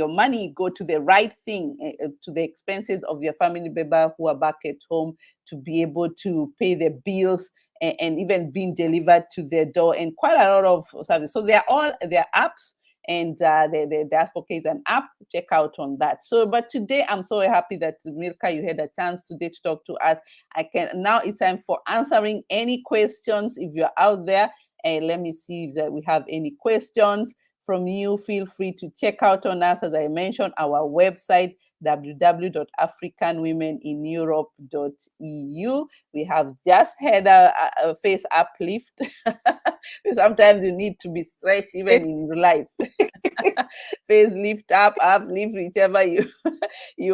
money go to the right thing, to the expenses of your family member who are back at home, to be able to pay the bills and even being delivered to their door, and quite a lot of service. So they're apps, and the diaspora is an app. Check out on that. So, but today I'm so happy that Milkah, you had a chance today to talk to us. Now it's time for answering any questions if you're out there. And let me see if we have any questions from you. Feel free to check out on us, as I mentioned, our website www.africanwomenineurope.eu. We have just had a face uplift. Sometimes you need to be stretched even in life. Face lift up, uplift, whichever you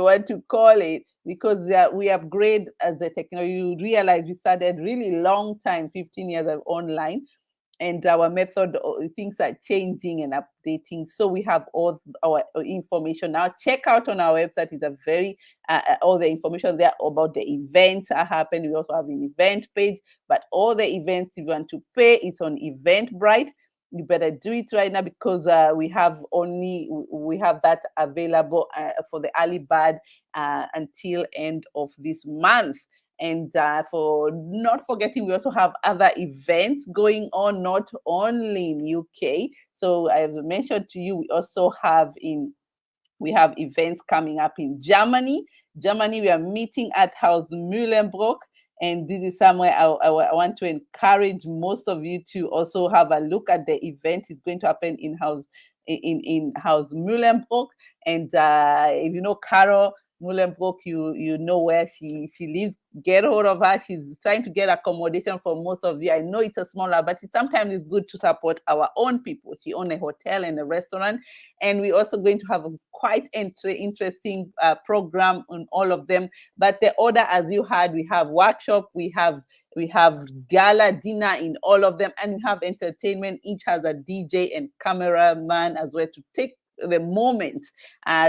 want to call it, because we upgrade as the technology. You realize we started really long time, 15 years of online, and our method, things are changing and updating. So we have all our information now. Check out on our website. It's a very all the information there about the events are happening. We also have an event page, but all the events you want to pay, it's on Eventbrite. You better do it right now, because we have that available for the early bird until end of this month. And for not forgetting, we also have other events going on, not only in UK. So I have mentioned to you, we have events coming up in Germany. We are meeting at Haus Mühlenbrock. And this is somewhere I want to encourage most of you to also have a look at the event. It's going to happen in Haus Mühlenbrock. And if you know Carol Mühlenbrock, you know where she lives. Get hold of her. She's trying to get accommodation for most of you. I know it's a smaller, but sometimes it's good to support our own people. She owns a hotel and a restaurant, and we're also going to have a quite interesting program on all of them. But the order, as you heard, we have workshop, we have gala dinner in all of them, and we have entertainment. Each has a DJ and cameraman as well to take the moments.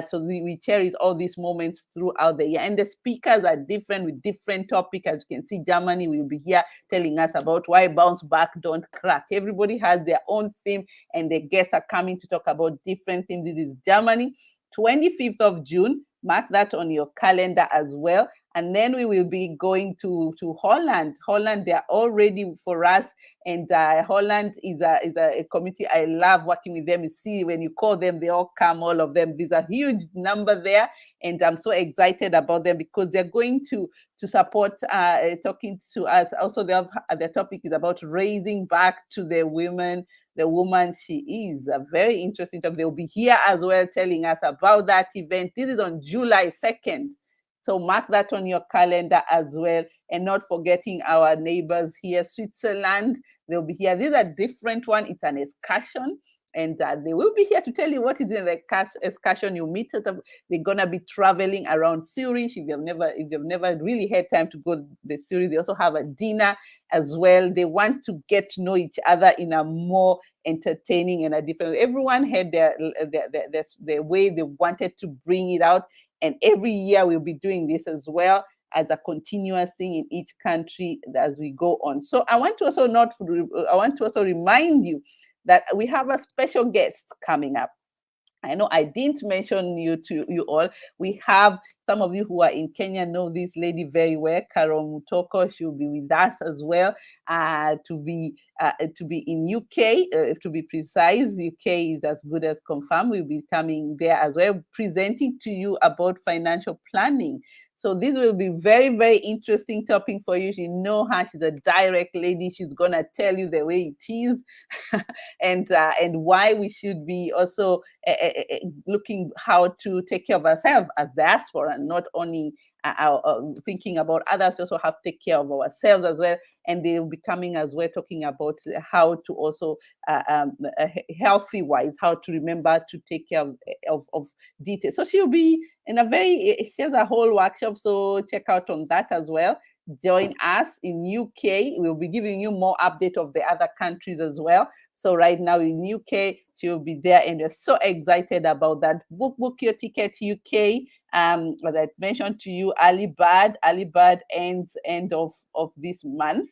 So we cherish all these moments throughout the year, and the speakers are different with different topics. As you can see, Germany will be here telling us about why bounce back don't crack. Everybody has their own theme, and the guests are coming to talk about different things. This is Germany, 25th of June. Mark that on your calendar as well. And then we will be going to Holland. Holland, they are all ready for us. And Holland is a community. I love working with them. You see, when you call them, they all come, all of them. There's a huge number there. And I'm so excited about them because they're going to support talking to us. Also, their topic is about raising back to the woman she is. A very interesting topic. They'll be here as well telling us about that event. This is on July 2nd. So mark that on your calendar as well. And not forgetting our neighbors here, Switzerland. They'll be here. These are different one. It's an excursion. And they will be here to tell you what is in the excursion. You meet them. They're gonna be traveling around Zurich. If you've never really had time to go to the Zurich, they also have a dinner as well. They want to get to know each other in a more entertaining and a different. Everyone had their way they wanted to bring it out, and every year we'll be doing this as well as a continuous thing in each country as we go on. So I want to also remind you that we have a special guest coming up. I know I didn't mention you all. We have some of you who are in Kenya know this lady very well, Carol Mutoko. She'll be with us as well. To be in UK, to be precise, UK is as good as confirmed. We'll be coming there as well, presenting to you about financial planning. So this will be very, very interesting topic for you. You know her, she's a direct lady. She's gonna tell you the way it is, and why we should be also looking how to take care of ourselves as diaspora, and not only thinking about others, also have to take care of ourselves as well. And they will be coming as well, talking about how to also healthy wise, how to remember to take care of details. So she'll be she has a whole workshop, so check out on that as well. Join us in UK. We'll be giving you more update of the other countries as well. So right now in UK, she'll be there, and we're so excited about that. Book your ticket, UK. As I mentioned to you, early bird ends end of this month.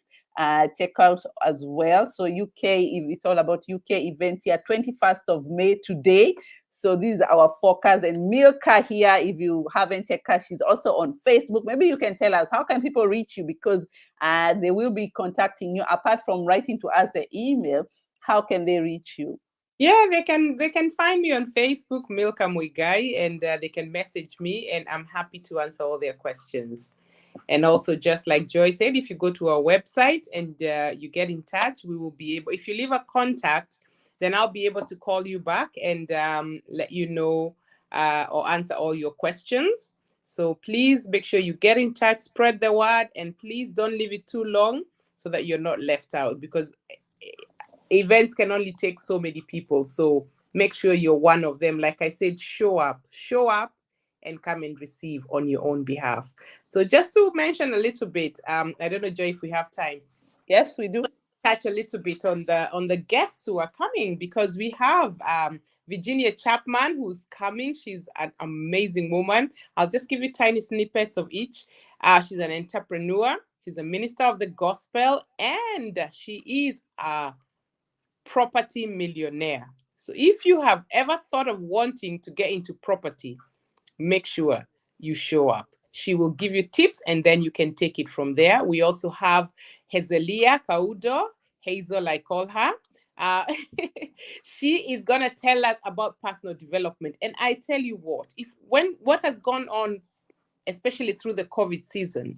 Check out as well. So UK, if it's all about UK event here, 21st of May today. So this is our focus. And Milkah here, if you haven't checked her, she's also on Facebook. Maybe you can tell us, how can people reach you? Because they will be contacting you. Apart from writing to us the email, how can they reach you? Yeah, they can find me on Facebook, Milkah Muigai, and they can message me, and I'm happy to answer all their questions. And also, just like Joy said, if you go to our website and you get in touch, we will be able, if you leave a contact, then I'll be able to call you back and let you know or answer all your questions. So please make sure you get in touch, spread the word, and please don't leave it too long so that you're not left out, because events can only take so many people. So make sure you're one of them. Like I said, show up and come and receive on your own behalf. So just to mention a little bit, I don't know, Joy, if we have time. Yes, we do. Touch a little bit on the guests who are coming, because we have Virginia Chapman, who's coming. She's an amazing woman. I'll just give you tiny snippets of each. She's an entrepreneur. She's a minister of the gospel, and she is a property millionaire. So if you have ever thought of wanting to get into property, make sure you show up. She will give you tips, and then you can take it from there. We also have Hazelia Kaudo, Hazel, I call her. She is going to tell us about personal development. And I tell you what has gone on, especially through the COVID season,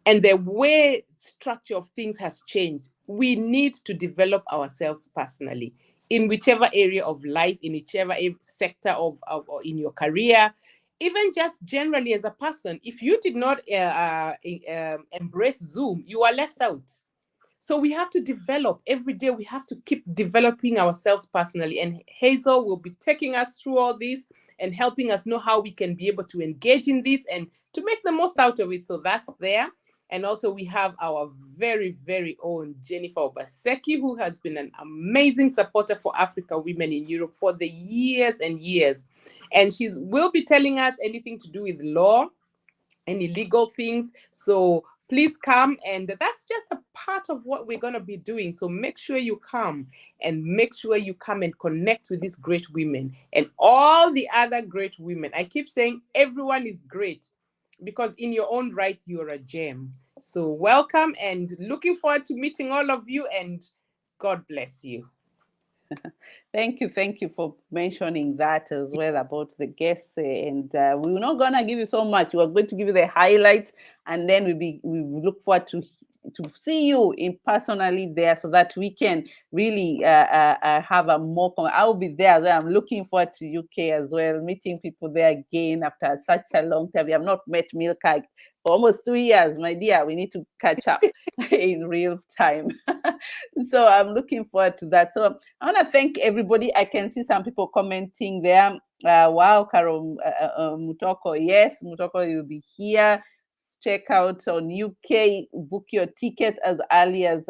and the way structure of things has changed, we need to develop ourselves personally in whichever area of life, in whichever sector of in your career, even just generally as a person. If you did not embrace Zoom, you are left out. So we have to develop every day. We have to keep developing ourselves personally. And Hazel will be taking us through all this and helping us know how we can be able to engage in this and to make the most out of it. So that's there. And also we have our very, very own Jennifer Obaseki, who has been an amazing supporter for Africa women in Europe for the years and years. And she will be telling us anything to do with law, any legal things. So please come, and that's just a part of what we're going to be doing. So make sure you come, and make sure you come and connect with these great women and all the other great women. I keep saying everyone is great, because in your own right, you're a gem. So welcome, and looking forward to meeting all of you, and God bless you. Thank you for mentioning that as well about the guests. And we're not gonna give you so much. We're going to give you the highlights, and then we look forward to see you in personally there, so that we can really have a more. I will be there as well. I'm looking forward to UK as well, meeting people there again after such a long time. We have not met Milkah for almost 2 years, my dear. We need to catch up in real time. So I'm looking forward to that. So I want to thank everybody. I can see some people commenting there. Wow, Carol Mutoko. Yes, Mutoko, you'll be here. Check out on UK, book your ticket as early as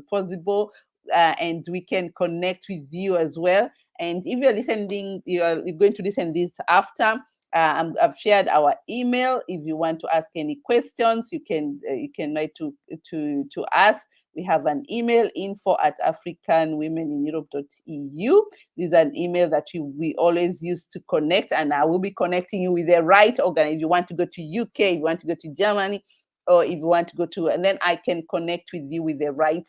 possible, and we can connect with you as well. And if you're listening, you're going to listen this after. I've shared our email. If you want to ask any questions, you can write to us. We have an email, info@africanwomenineurope.eu. This is an email that we always use to connect, and I will be connecting you with the right organ. If you want to go to UK, if you want to go to Germany, or if you want to go to, and then I can connect with you with the right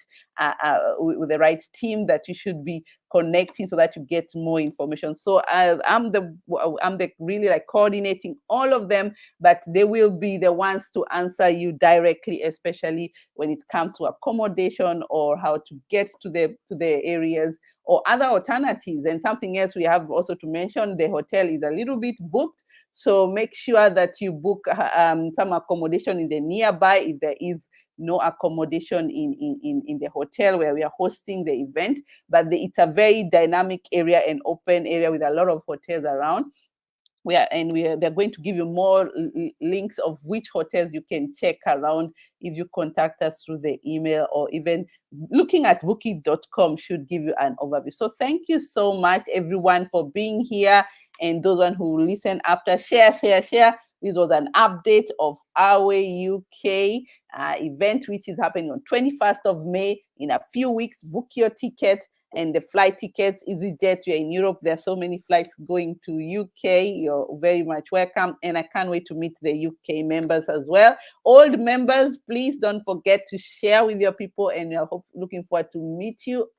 team that you should be connecting, so that you get more information. So I'm the really like coordinating all of them, but they will be the ones to answer you directly, especially when it comes to accommodation or how to get to the areas or other alternatives. And something else we have also to mention, the hotel is a little bit booked. So make sure that you book some accommodation in the nearby if there is no accommodation in the hotel where we are hosting the event. But it's a very dynamic area and open area with a lot of hotels around. They're going to give you more links of which hotels you can check around if you contact us through the email, or even looking at booking.com should give you an overview. So thank you so much, everyone, for being here, and those one who listen after, share. This was an update of our UK event, which is happening on 21st of May in a few weeks. Book your ticket. And the flight tickets, EasyJet, you're in Europe. There are so many flights going to UK. You're very much welcome. And I can't wait to meet the UK members as well. Old members, please don't forget to share with your people. And I hope, looking forward to meet you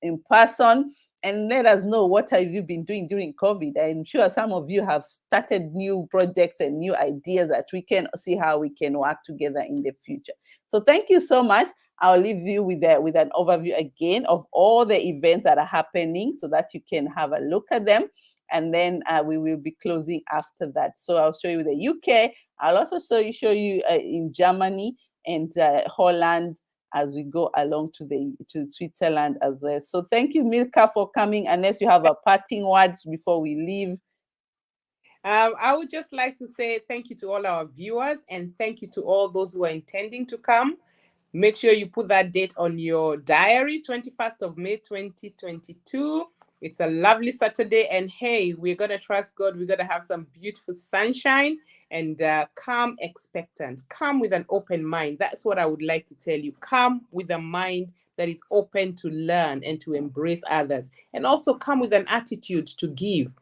in person. And let us know, what have you been doing during COVID? I'm sure some of you have started new projects and new ideas that we can see how we can work together in the future. So thank you so much. I'll leave you with an overview again of all the events that are happening, so that you can have a look at them. And then we will be closing after that. So I'll show you the UK. I'll also show you in Germany and Holland, as we go along to Switzerland as well. So thank you, Milkah, for coming. Unless you have a parting words before we leave. I would just like to say thank you to all our viewers, and thank you to all those who are intending to come. Make sure you put that date on your diary, 21st of May, 2022. It's a lovely Saturday, and hey, we're going to trust God. We're going to have some beautiful sunshine, and come expectant. Come with an open mind. That's what I would like to tell you. Come with a mind that is open to learn and to embrace others. And also come with an attitude to give.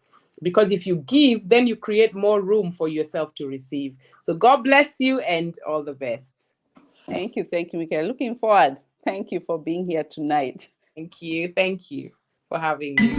Because if you give, then you create more room for yourself to receive. So God bless you, and all the best. Thank you, Michael. Looking forward. Thank you for being here tonight. Thank you for having me.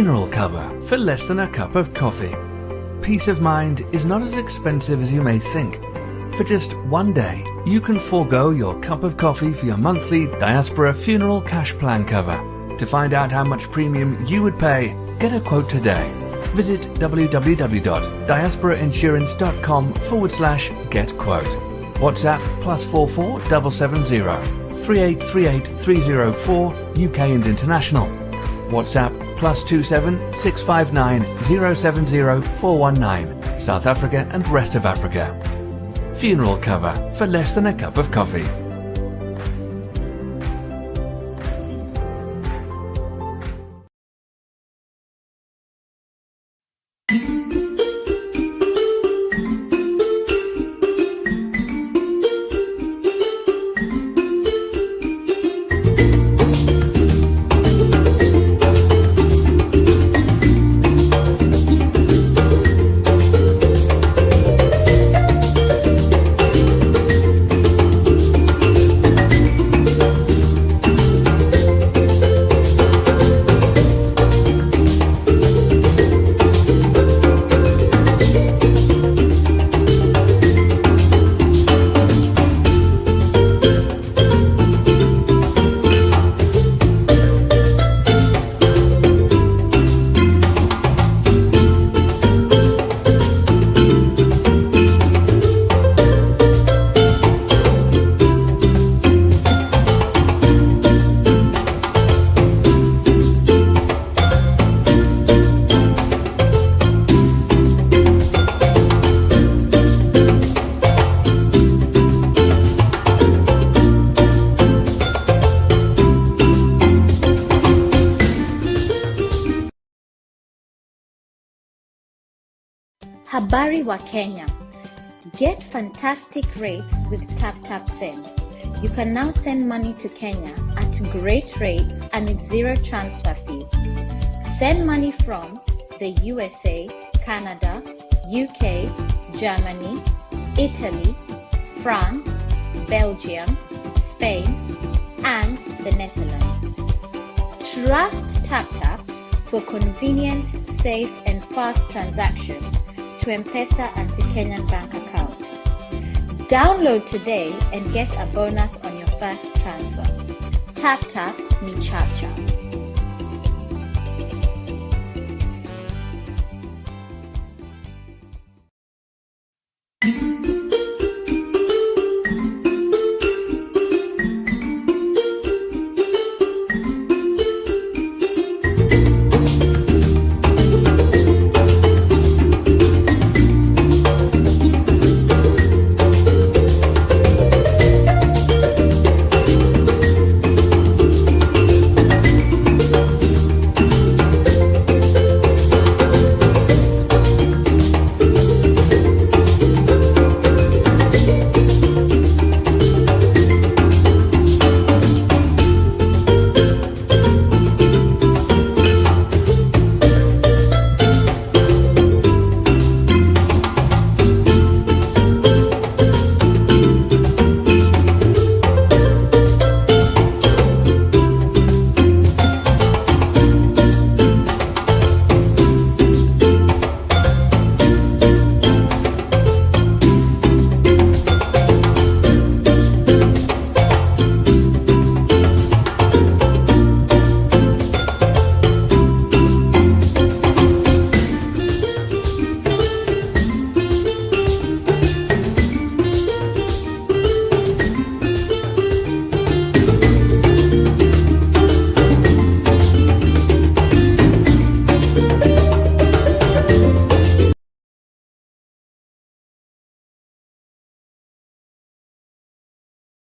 funeral cover for less than a cup of coffee. Peace of mind is not as expensive as you may think. For just one day, you can forego your cup of coffee for your monthly Diaspora Funeral Cash Plan cover. To find out how much premium you would pay, get a quote today. Visit www.diasporainsurance.com/get-quote. WhatsApp +44 770 3838 304 UK and international. WhatsApp +27 659 070 419 South Africa and rest of Africa. Funeral cover for less than a cup of coffee. Habari wa Kenya. Get fantastic rates with TapTapSend. You can now send money to Kenya at great rates and with zero transfer fees. Send money from the USA, Canada, UK, Germany, Italy, France, Belgium, Spain, and the Netherlands. Trust TapTap for convenient, safe, and fast transactions to M-Pesa and to Kenyan bank accounts. Download today and get a bonus on your first transfer. TapTap ni chacha.